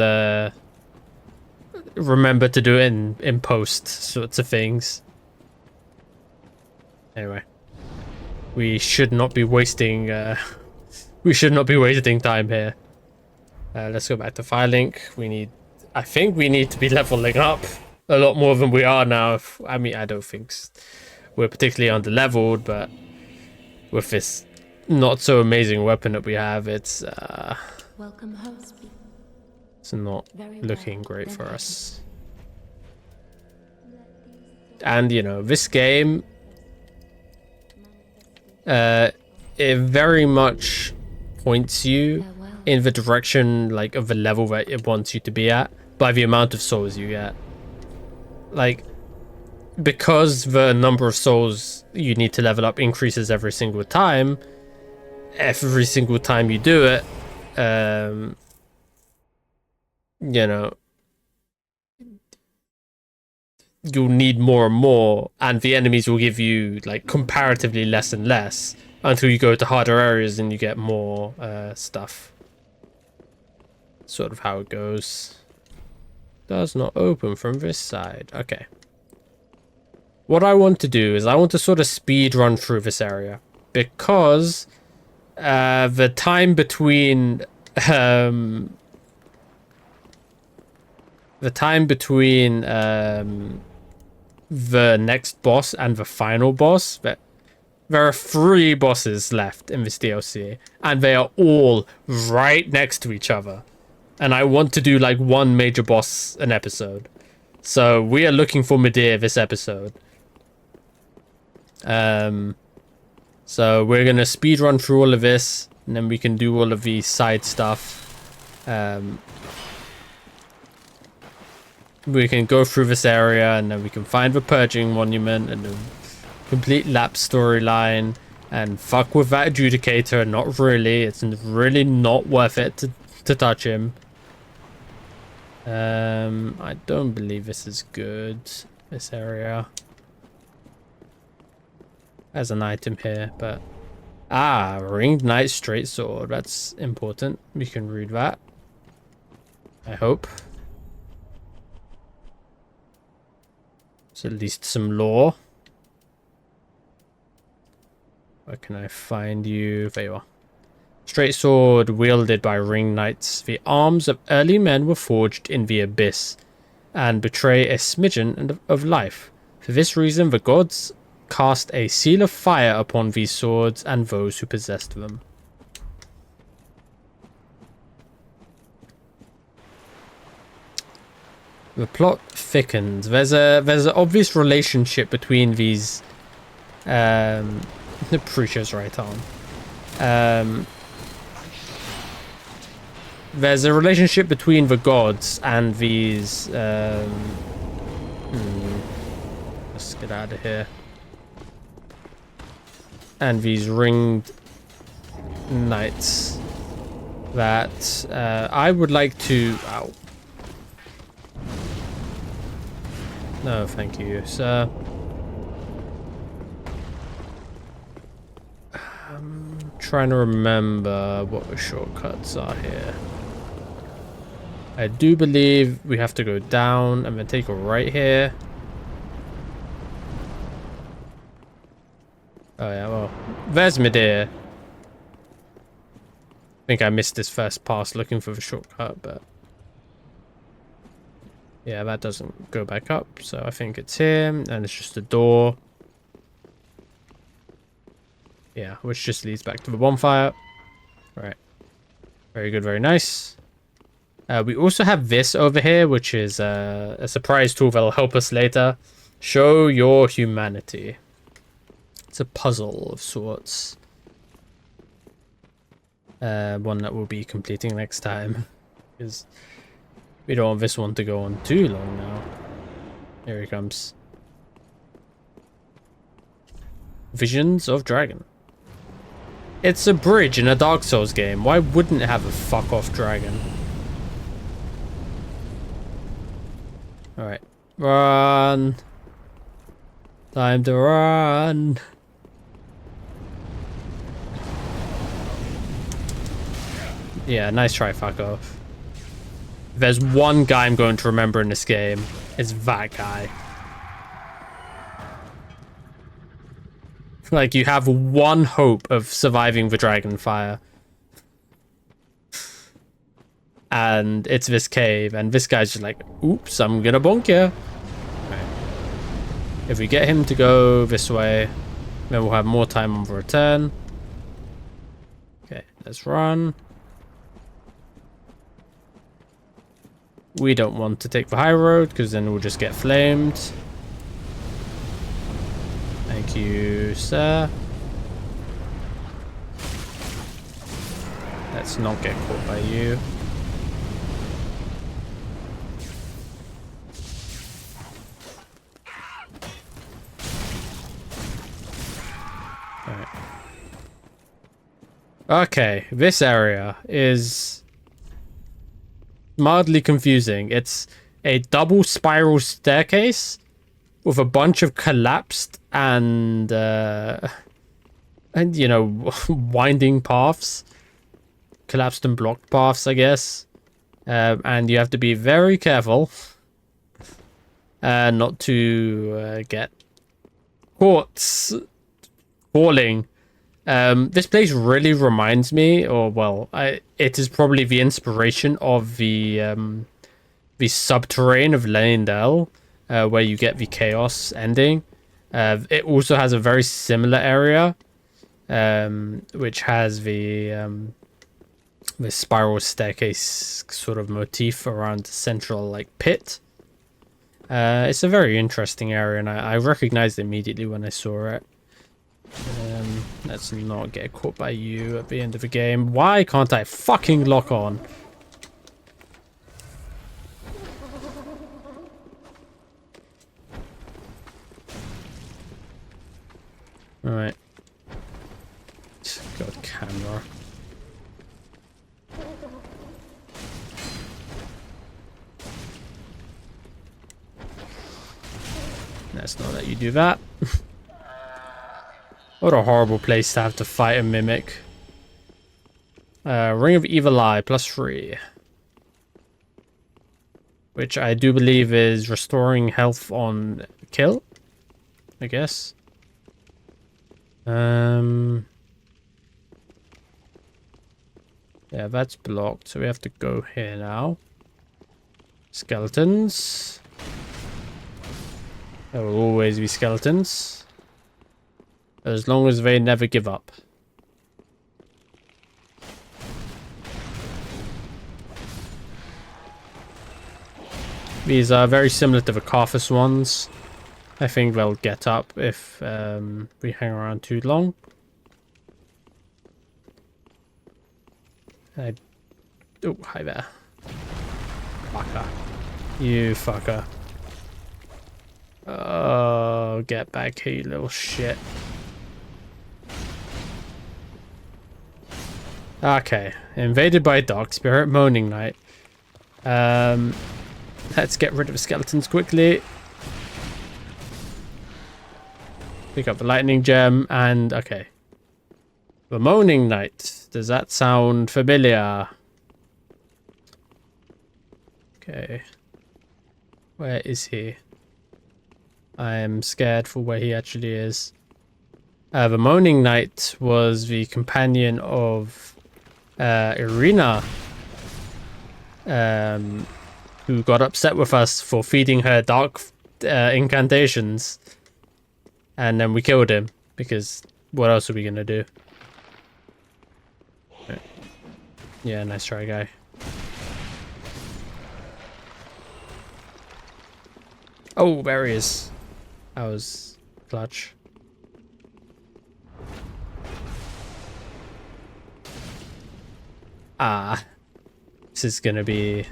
remember to do it in post sorts of things. Anyway, we should not be wasting time here. Let's go back to Firelink. I think we need to be leveling up a lot more than we are now. I mean, I don't think we're particularly under-leveled, but with this not so amazing weapon that we have, it's Welcome host. it's not looking great for us. And you know, this game, it very much points you in the direction like of the level that it wants you to be at by the amount of souls you get. Like, because the number of souls you need to level up increases every single time you do it, you know, you'll need more and more, and the enemies will give you like comparatively less and less until you go to harder areas and you get more stuff. Sort of how it goes. Does not open from this side. Okay. What I want to do is I want to sort of speed run through this area, because the time between the next boss and the final boss, there are 3 bosses left in this DLC, and they are all right next to each other. And I want to do like one major boss an episode. So we are looking for Medea this episode. So we're gonna speed run through all of this, and then we can do all of the side stuff. We can go through this area, and then we can find the Purging Monument and the complete lap storyline, and fuck with that Adjudicator. Not really. It's really not worth it to touch him. I don't believe this is good. This area. There's an item here, but Ringed Knight Straight Sword. That's important. We can read that, I hope. It's at least some lore. Where can I find you? There you are. Straight sword wielded by ring knights. The arms of early men were forged in the abyss and betray a smidgen of life. For this reason, the gods cast a seal of fire upon these swords and those who possessed them. The plot thickens. There's an obvious relationship between these. The preacher's right arm. There's a relationship between the gods and these. Let's get out of here. And these ringed knights that I would like to. Ow. No, thank you, sir. I'm trying to remember what the shortcuts are here. I do believe we have to go down and then take a right here. Oh yeah, well, there's Medea. I think I missed this first pass looking for the shortcut, but yeah, that doesn't go back up, so I think it's here, and it's just a door. Yeah, which just leads back to the bonfire. Right. Very good, very nice. We also have this over here, which is a surprise tool that'll help us later. Show your humanity. It's a puzzle of sorts. One that we'll be completing next time. Because we don't want this one to go on too long now. Here he comes. Visions of Dragon. It's a bridge in a Dark Souls game. Why wouldn't it have a fuck-off dragon? Alright. Run! Time to run! Yeah, nice try, fucko. If there's one guy I'm going to remember in this game, it's that guy. Like, you have one hope of surviving the dragon fire. And it's this cave, and this guy's just like, oops, I'm gonna bonk you. Right. If we get him to go this way, then we'll have more time on the return. Okay, let's run. We don't want to take the high road, because then we'll just get flamed. Thank you, sir. Let's not get caught by you. Alright. Okay, this area is mildly confusing. It's a double spiral staircase with a bunch of collapsed and you know, winding paths, collapsed and blocked paths, I guess, and you have to be very careful not to get caught falling. This place really reminds me, or well, it is probably the inspiration of the subterranean of Leyndell, where you get the chaos ending. It also has a very similar area, which has the spiral staircase sort of motif around the central like pit. It's a very interesting area, and I recognized it immediately when I saw it. Let's not get caught by you at the end of the game. Why can't I fucking lock on? Alright. God, camera. Let's not let you do that. What a horrible place to have to fight a mimic. Ring of Evil Eye, +3. Which I do believe is restoring health on kill, I guess. Yeah, that's blocked, so we have to go here now. Skeletons. There will always be skeletons. As long as they never give up. These are very similar to the Carthus ones. I think they'll get up if we hang around too long. Oh, hi there. Fucker. You fucker. Oh, get back here, you little shit. Okay, invaded by Dark Spirit, Moaning Knight. Let's get rid of the skeletons quickly. Pick up the lightning gem, and okay. The Moaning Knight. Does that sound familiar? Okay. Where is he? I am scared for where he actually is. The Moaning Knight was the companion of Irina, who got upset with us for feeding her dark incantations. And then we killed him, because what else are we gonna do? Right. Yeah, nice try, guy. Oh, there he is. That was clutch. Ah. This is gonna be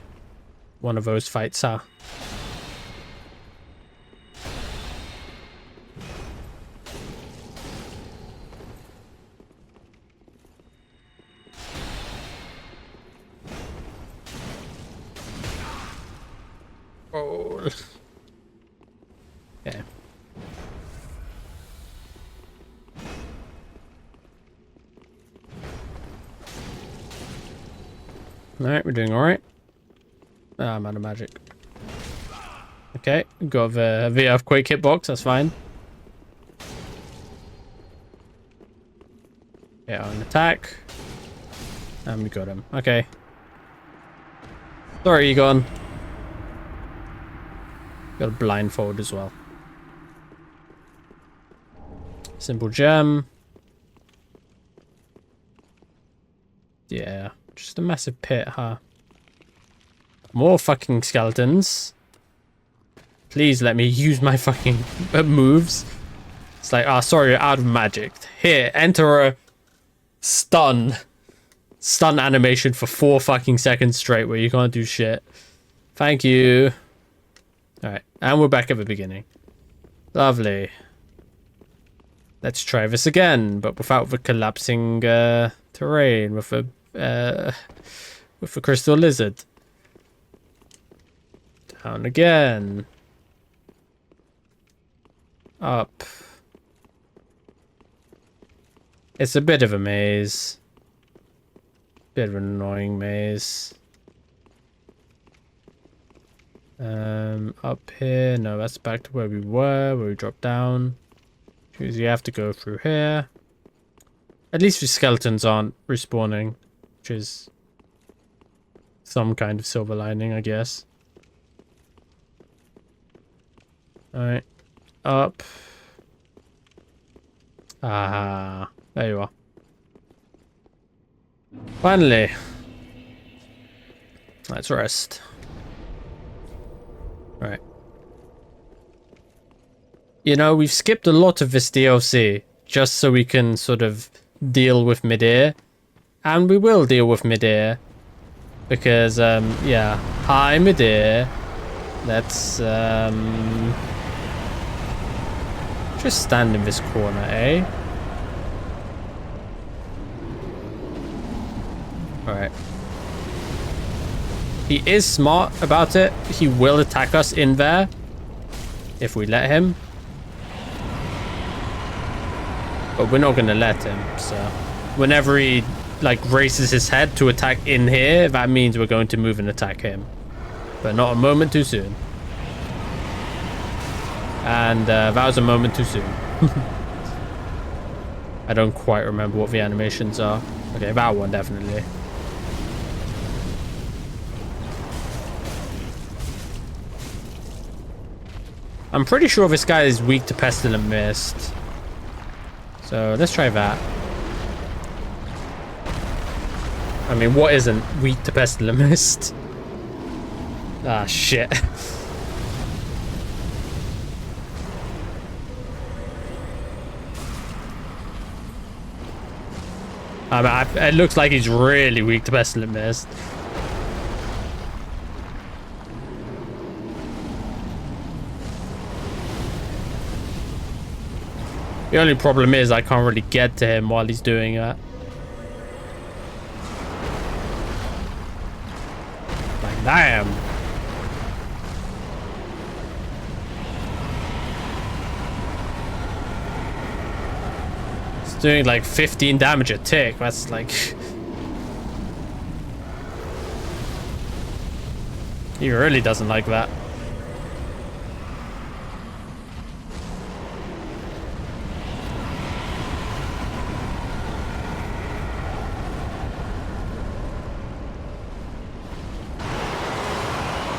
one of those fights, huh? Oh. Okay. Alright, we're doing alright. Ah, I'm out of magic. Okay, got the earthquake hitbox, that's fine. Yeah, an attack. And we got him. Okay. Sorry, Egon. Got a blindfold as well. Simple gem. Yeah, just a massive pit, huh? More fucking skeletons. Please let me use my fucking moves. It's like, ah, sorry, you're out of magic. Here, enter a stun animation for 4 fucking seconds straight where you can't do shit. Thank you. Alright, and we're back at the beginning. Lovely. Let's try this again, but without the collapsing terrain, with the crystal lizard. Down again. Up. It's a bit of a maze. Bit of an annoying maze. Up here. No, that's back to where we were, where we dropped down. Because you have to go through here. At least the skeletons aren't respawning, which is some kind of silver lining, I guess. Alright. Up. Ah, there you are. Finally. Let's rest. Right. You know, we've skipped a lot of this DLC just so we can sort of deal with mid-air. And we will deal with mid-air. Because, yeah. Hi, mid-air. Let's, just stand in this corner, eh? Alright. He is smart about it. He will attack us in there. If we let him. But we're not going to let him, so... Whenever he, like, raises his head to attack in here, that means we're going to move and attack him. But not a moment too soon. And that was a moment too soon. I don't quite remember what the animations are. Okay, that one definitely. I'm pretty sure this guy is weak to Pestilent Mist. So let's try that. I mean, what isn't weak to Pestilent Mist? Ah, shit. It looks like he's really weak to Pestilent Mist. The only problem is I can't really get to him while he's doing that. Like, damn. It's doing like 15 damage a tick. That's like... He really doesn't like that.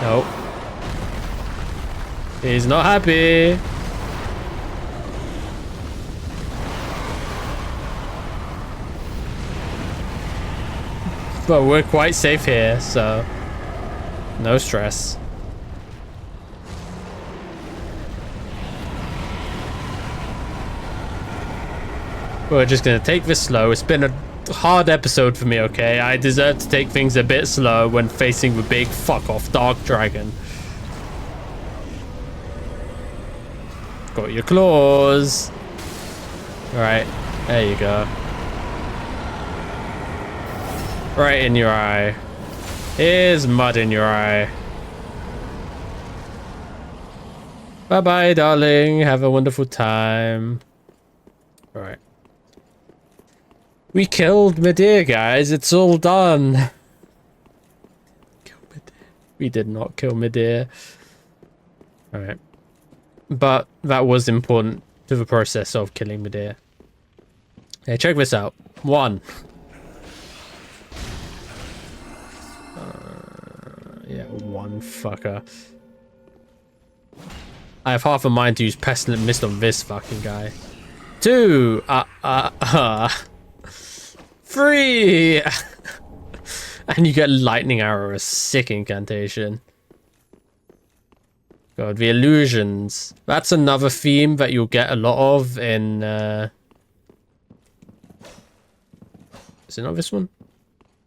Nope. He's not happy. But we're quite safe here, so no stress. We're just gonna take this slow. It's been a hard episode for me, okay? I deserve to take things a bit slow when facing the big fuck-off dark dragon. Got your claws. Alright, there you go. Right in your eye. Here's mud in your eye. Bye-bye, darling. Have a wonderful time. Alright. We killed Medea, guys. It's all done. We did not kill Medea. Alright. But that was important to the process of killing Medea. Hey, check this out. 1. Yeah, 1 fucker. I have half a mind to use Pestilent Mist on this fucking guy. 2. 3. And you get Lightning Arrow, a sick incantation. God, the illusions. That's another theme that you'll get a lot of in... Is it not this one?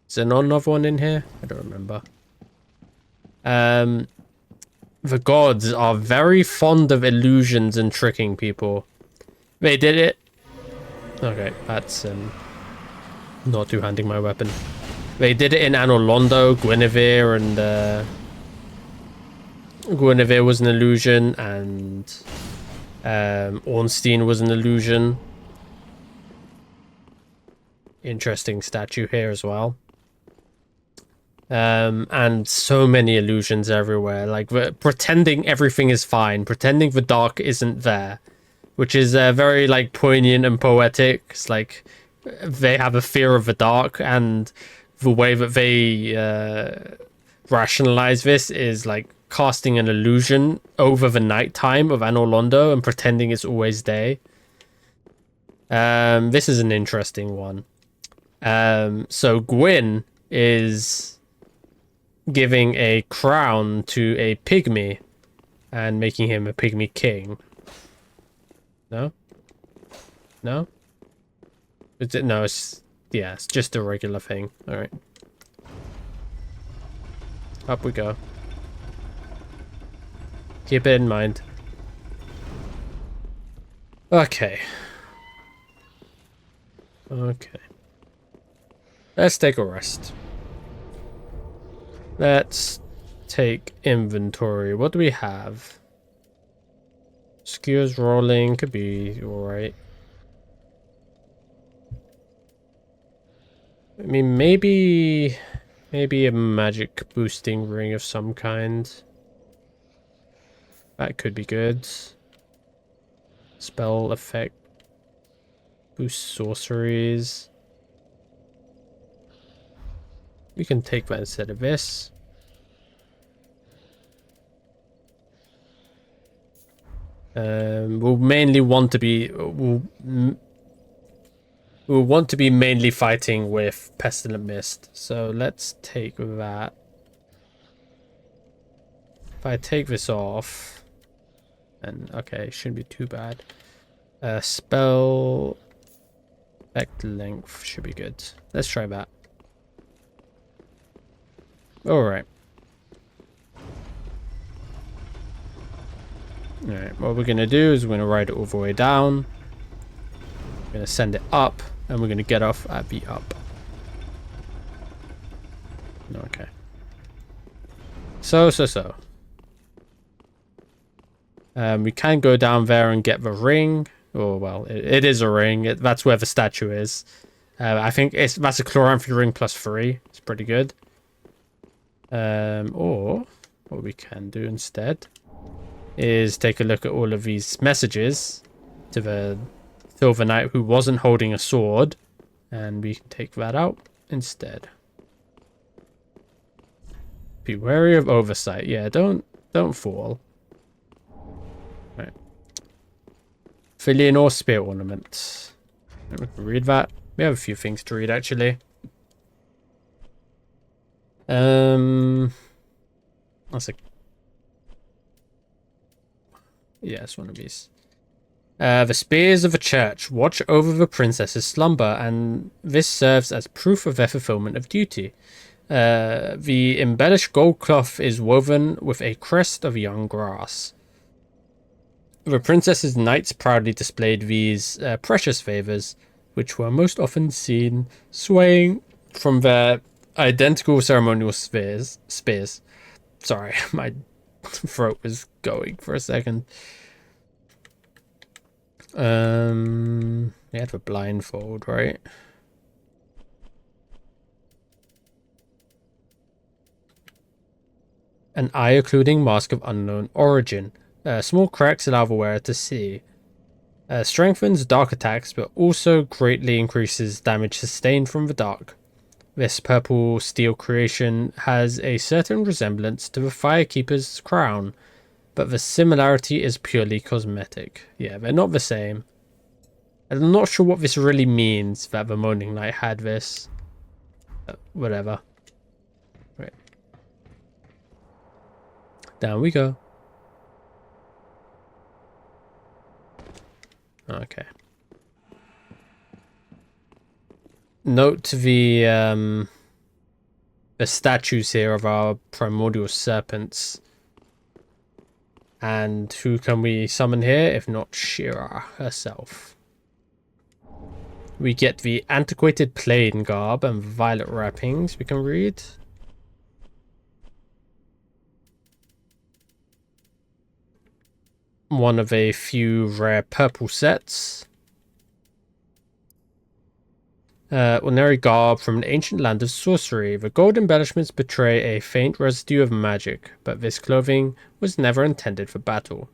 Is there not another one in here? I don't remember. The gods are very fond of illusions and tricking people. They did it. Okay, that's not two-handing my weapon. They did it in Anor Londo, Guinevere, and Guinevere was an illusion, and Ornstein was an illusion. Interesting statue here as well. And so many illusions everywhere, like pretending everything is fine, pretending the dark isn't there, which is very like poignant and poetic. It's like they have a fear of the dark, and the way that they rationalize this is like casting an illusion over the nighttime of Anor Londo and pretending it's always day. This is an interesting one. So Gwyn is giving a crown to a pygmy and making him a pygmy king. No? No? Is it? No, it's... Yeah, it's just a regular thing. Alright. Up we go. Keep it in mind. Okay. Okay. Let's take a rest. Let's take inventory. What do we have? Skewers rolling could be alright. I mean, maybe a magic boosting ring of some kind. That could be good. Spell effect. Boost sorceries. We can take that instead of this. We'll mainly want to be... We'll want to be mainly fighting with Pestilent Mist. So let's take that. If I take this off... And okay, shouldn't be too bad. Spell... Effect length should be good. Let's try that. Alright. Alright, what we're going to do is we're going to ride it all the way down. We're going to send it up, and we're going to get off at the up. Okay. So. We can go down there and get the ring. Oh, well, it is a ring. That's where the statue is. I think that's a chloranthropy ring plus 3. It's pretty good. Or what we can do instead is take a look at all of these messages to the Silver Knight who wasn't holding a sword, and we can take that out instead. Be wary of oversight. Yeah, don't fall. Right. Fillianore spear ornament. We can read that. We have a few things to read actually. That's a... yeah, it's one of these. The spears of a church watch over the princess's slumber, and this serves as proof of their fulfillment of duty. The embellished gold cloth is woven with a crest of young grass. The princess's knights proudly displayed these precious favors, which were most often seen swaying from their identical ceremonial spears. Sorry, my throat was going for a second. You have a blindfold, right? An eye-occluding mask of unknown origin. Small cracks allow the wearer to see. Strengthens dark attacks, but also greatly increases damage sustained from the dark. This purple steel creation has a certain resemblance to the Firekeeper's crown, but the similarity is purely cosmetic. Yeah, they're not the same. And I'm not sure what this really means, that the Moaning Knight had this. Whatever. Right. Down we go. Okay. Note the statues here of our primordial serpents. And who can we summon here if not Shira herself? We get the antiquated plain garb and violet wrappings we can read. One of a few rare purple sets. Ordinary garb from an ancient land of sorcery. The gold embellishments betray a faint residue of magic, but this clothing was never intended for battle.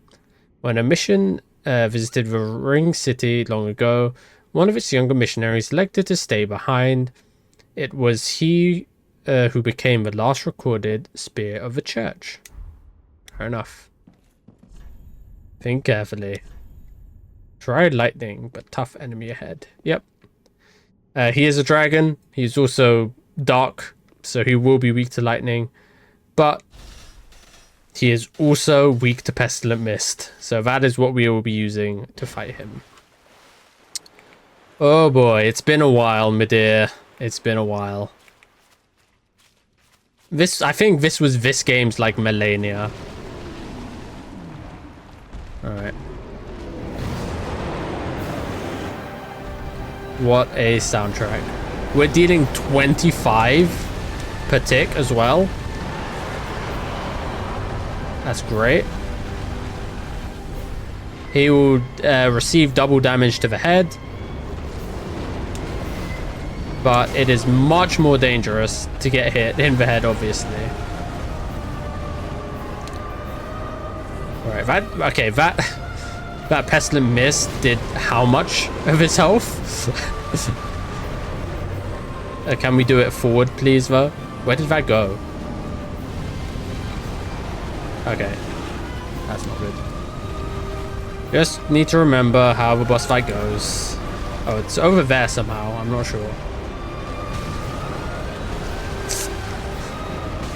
When a mission visited the Ring City long ago, one of its younger missionaries elected to stay behind. It was he who became the last recorded spear of the church. Fair enough. Think carefully. Try lightning, but tough enemy ahead. Yep. He is a dragon. He's also dark, so he will be weak to lightning. But he is also weak to pestilent mist. So that is what we will be using to fight him. Oh boy, it's been a while, my dear. It's been a while. I think this was this game's like Melania. Alright. What a soundtrack. We're dealing 25 per tick as well. That's great. He will receive double damage to the head. But it is much more dangerous to get hit in the head, obviously. Alright, that pestilent mist did how much of his health? Can we do it forward, please, though? Where did that go? Okay. That's not good. Just need to remember how the boss fight goes. Oh, it's over there somehow. I'm not sure.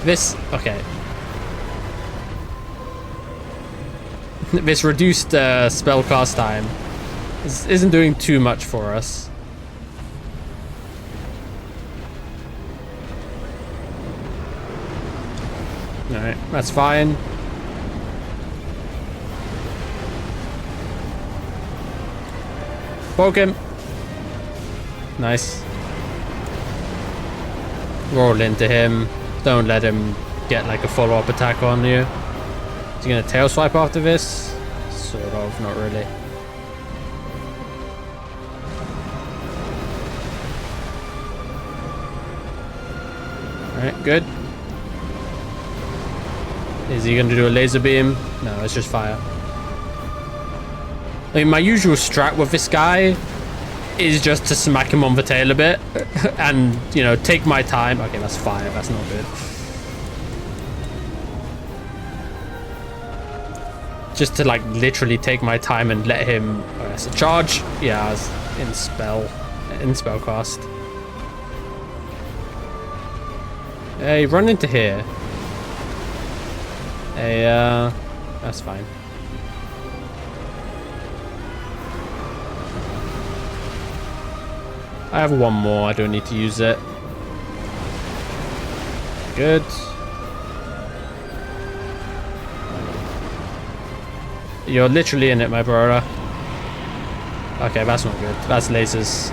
This... okay. This reduced spellcast time isn't doing too much for us. Alright, that's fine. Poke him. Nice. Roll into him. Don't let him get like a follow-up attack on you. Is he gonna tail swipe after this? Sort of, not really. Alright, good. Is he gonna do a laser beam? No, it's just fire. I mean, my usual strat with this guy is just to smack him on the tail a bit and, you know, take my time. Okay, that's fire. That's not good. Just to, like, literally take my time and let him... Oh, that's a charge. Yeah, I was in spellcast. Hey, run into here. Hey, that's fine. I have one more. I don't need to use it. Good. You're literally in it, my brother. Okay, that's not good. That's lasers.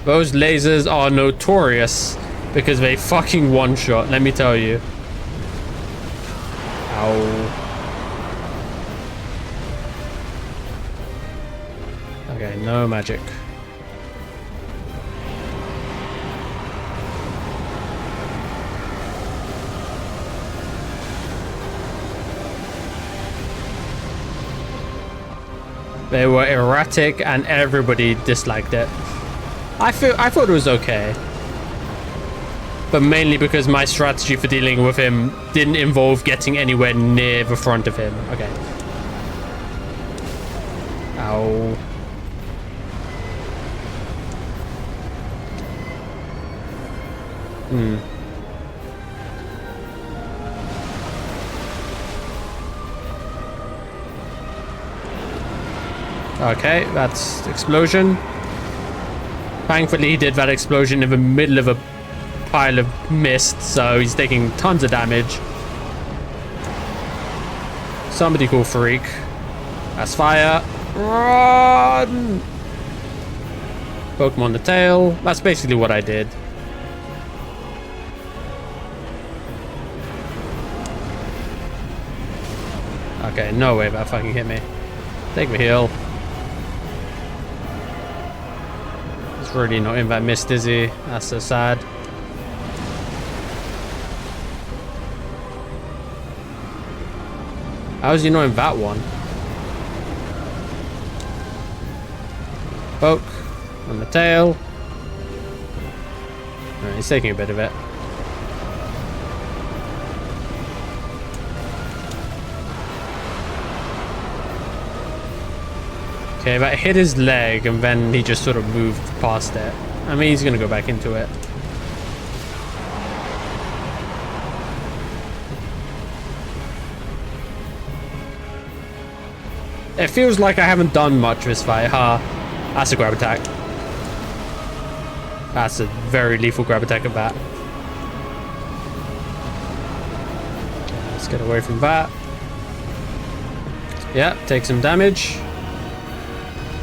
Those lasers are notorious because they fucking one-shot, let me tell you. Ow. Okay, no magic. They were erratic and everybody disliked it. I thought it was okay. But mainly because my strategy for dealing with him didn't involve getting anywhere near the front of him. Okay. Ow. Okay, that's explosion. Thankfully, he did that explosion in the middle of a pile of mist, so he's taking tons of damage. Somebody call Freak. That's fire. Run! Pokemon the tail. That's basically what I did. Okay, no way that fucking hit me. Take the heal. He's really not in that mist, is he? That's so sad. How is he not in that one? Poke on the tail. Alright, he's taking a bit of it. Okay, that hit his leg and then he just sort of moved past it. I mean, he's gonna go back into it. It feels like I haven't done much this fight, huh? That's a grab attack. That's a very lethal grab attack at that. Okay, let's get away from that. Yeah, take some damage.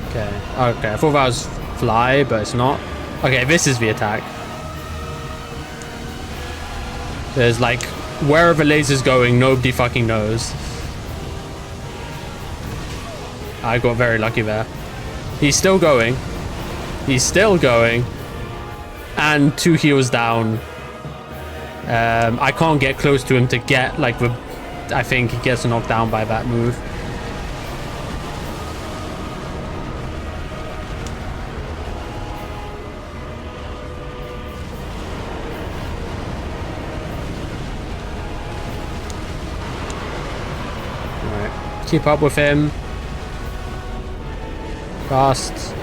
Okay, okay, I thought that was fly, but it's not. Okay, this is the attack. There's like, wherever the laser's going, nobody fucking knows. I got very lucky there. He's still going. He's still going. And 2 heals down. I can't get close to him to get like the... I think he gets knocked down by that move. Alright. Keep up with him. Fast.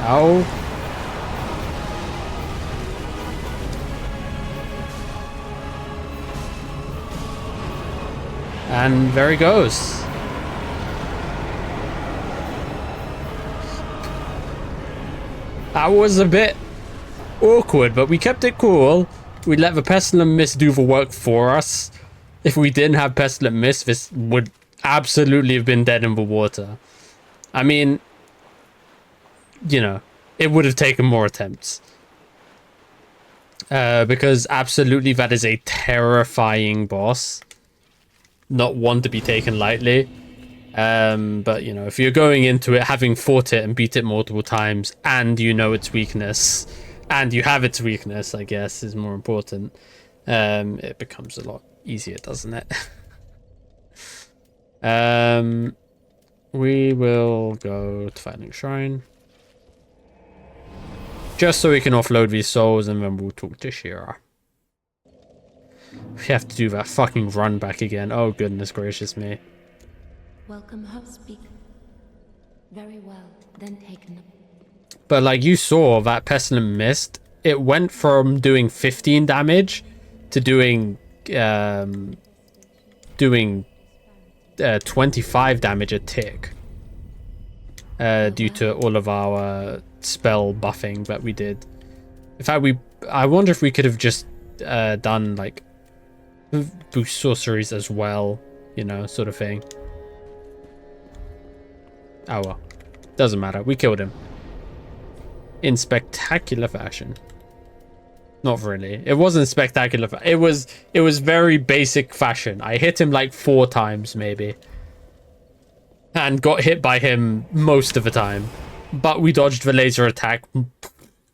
Ow. And there he goes. That was a bit awkward, but we kept it cool. We let the Pestilent Mist do the work for us. If we didn't have Pestilent Mist, this would absolutely have been dead in the water. I mean, you know, it would have taken more attempts. Because absolutely that is a terrifying boss. Not one to be taken lightly. But you know, if you're going into it having fought it and beat it multiple times, and you know its weakness, and you have its weakness, I guess is more important. It becomes a lot easier, doesn't it? We will go to Fighting Shrine. Just so we can offload these souls, and then we'll talk to Shira. We have to do that fucking run back again. Oh, goodness gracious me. Welcome, host speaker. Very well, then taken. But like you saw, that Pestilent Mist, it went from doing 15 damage to doing 25 damage a tick. Due to all of our spell buffing that we did. In fact, I wonder if we could have just done like boost sorceries as well, you know, sort of thing. Oh well, doesn't matter. We killed him in spectacular fashion. Not really. It wasn't spectacular. It was very basic fashion. I hit him like 4 times maybe, and got hit by him most of the time. But we dodged the laser attack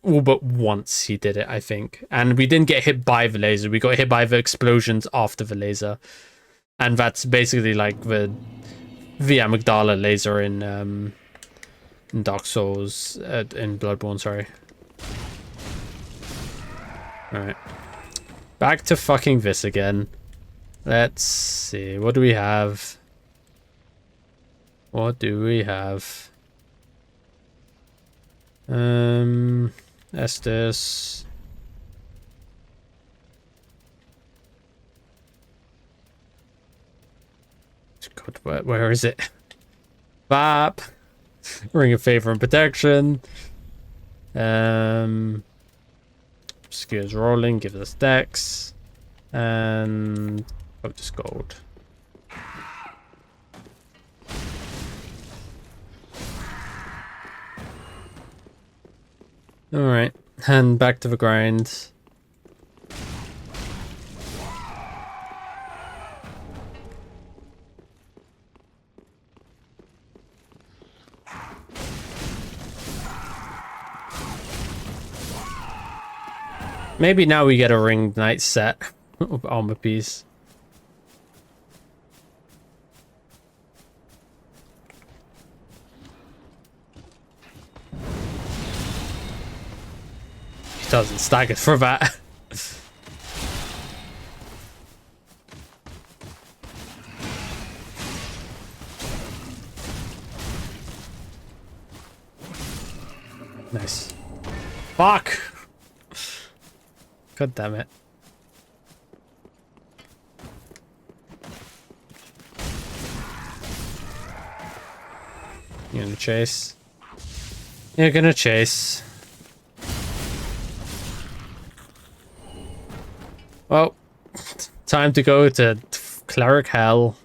all but once he did it, I think. And we didn't get hit by the laser. We got hit by the explosions after the laser. And that's basically like the amygdala laser in Dark Souls, in Bloodborne, sorry. Alright. Back to fucking this again. Let's see. What do we have? What do we have? Estes. God, where is it? Bap. Ring of Favor and Protection. Skills rolling, give us dex. And just gold. Alright, and back to the grind. Maybe now we get a ringed knight set of armor piece. He doesn't stagger for that. Nice. Fuck! God damn it. You're gonna chase. You're gonna chase. Well, time to go to Cleric Hell.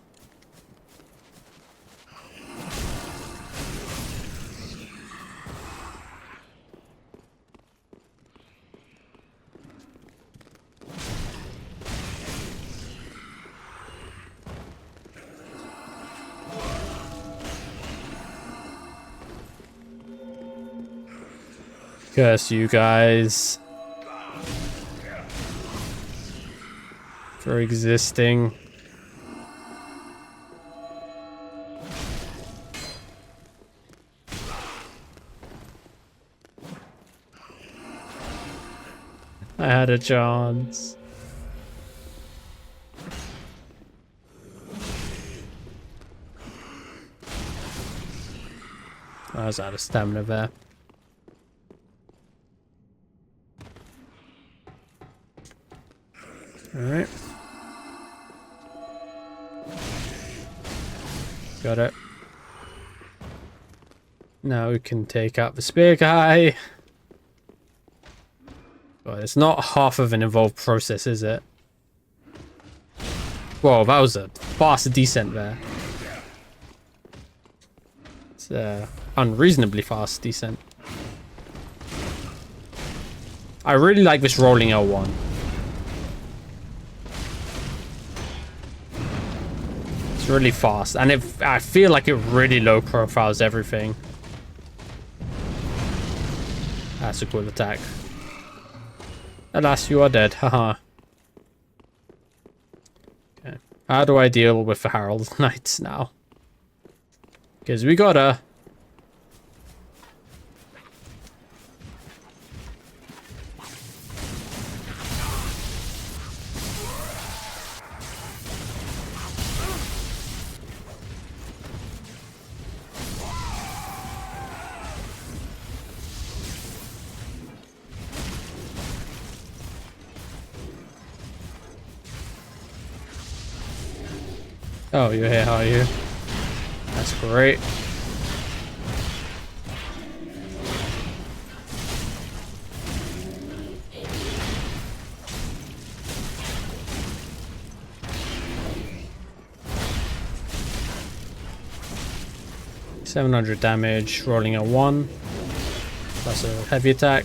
Curse you guys for existing. I had a chance. I was out of stamina there. Alright. Got it. Now we can take out the spear guy. Well, it's not half of an involved process, is it? Whoa, that was a fast descent there. It's unreasonably fast descent. I really like this rolling L1. It's really fast, and I feel like it really low profiles everything. That's a cool attack. Alas, you are dead. Haha. Okay. How do I deal with the Herald Knights now? Because we gotta. Oh, you're here, are you? That's great. $700 damage, rolling a 1. That's a heavy attack.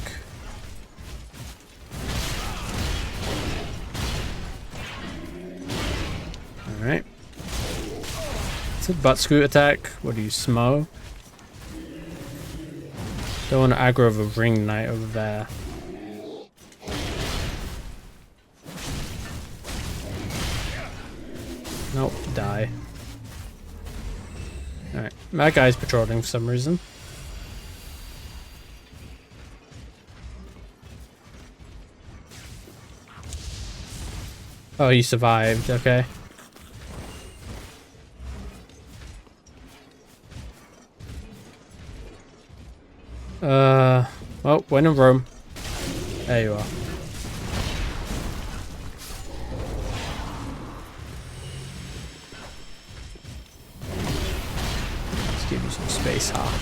Alright. It's a butt scoot attack. What do you smo? Don't want to aggro the ring knight over there. Nope, die. Alright, that guy's patrolling for some reason. Oh, he survived, okay. Oh, when in Rome. There you are. Let's give you some space, huh?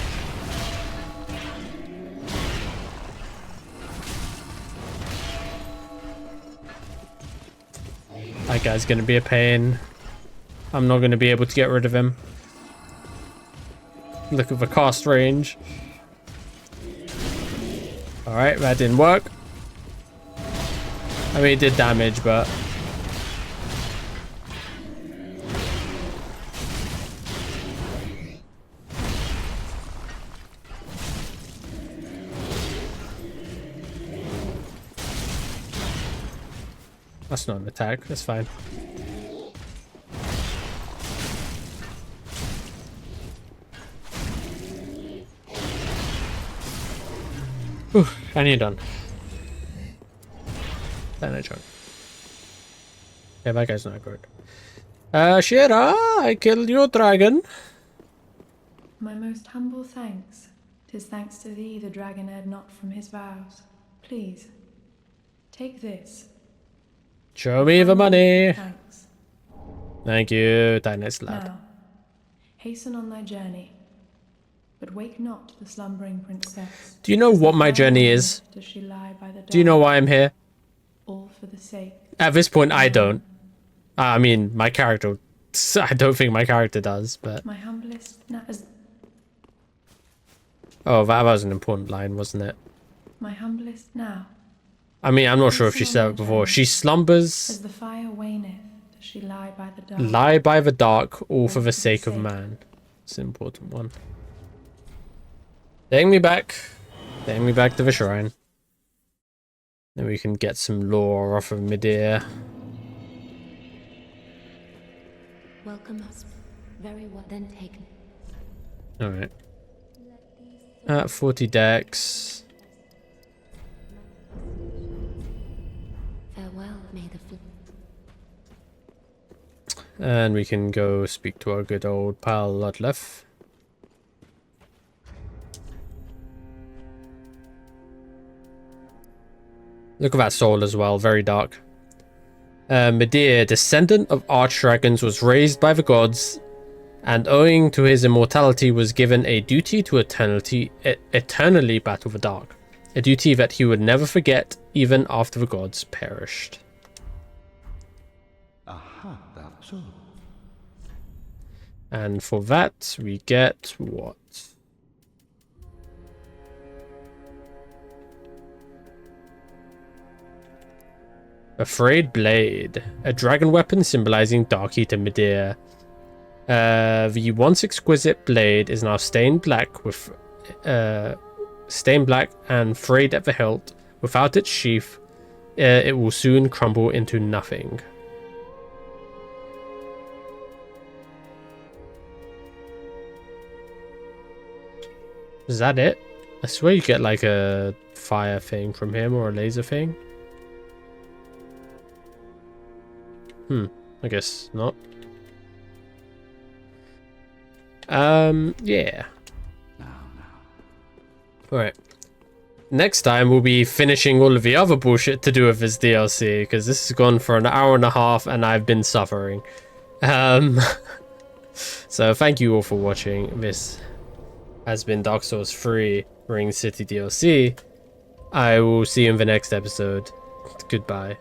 That guy's gonna be a pain. I'm not gonna be able to get rid of him. Look at the cast range. Alright, that didn't work. I mean, it did damage, but... That's not an attack, that's fine. Whew, and you're done. Then I choke. Yeah, that guy's not good. Shira, I killed your dragon. My most humble thanks. 'Tis thanks to thee the dragon erred not from his vows. Please, take this. Show me the money. Thanks. Thank you, Dinus lad. Now, hasten on thy journey. But wake not the slumbering princess. Do you know what my journey is? Does she lie by the Do you know dark, why I'm here? all for the sake? At this point, I don't. I mean, my character... I don't think my character does, but... My humblest Oh, that was an important line, wasn't it? my humblest now. I mean, I'm not sure if she said it before. She slumbers... As the fire waneth, does she lie by the dark? Lie by the dark, all for the sake of man. It's an important one. Take me back. Take me back to the shrine. Then we can get some lore off of Medea. Welcome us. Very well then taken. Alright. 40 decks. Farewell, may the And we can go speak to our good old pal Ludlef. Look at that soul as well, very dark. Medea, descendant of archdragons, was raised by the gods, and owing to his immortality was given a duty to eternally battle the dark. A duty that he would never forget, even after the gods perished. Aha, that's so. And for that, we get what? A frayed blade, a dragon weapon symbolizing Dark Eater Medea. The once exquisite blade is now stained black and frayed at the hilt. Without its sheath, it will soon crumble into nothing. Is that it? I swear you get like a fire thing from him or a laser thing. I guess not. Yeah. Alright. Next time we'll be finishing all of the other bullshit to do with this DLC, because this has gone for an hour and a half and I've been suffering. So thank you all for watching. This has been Dark Souls 3 Ring City DLC. I will see you in the next episode. Goodbye.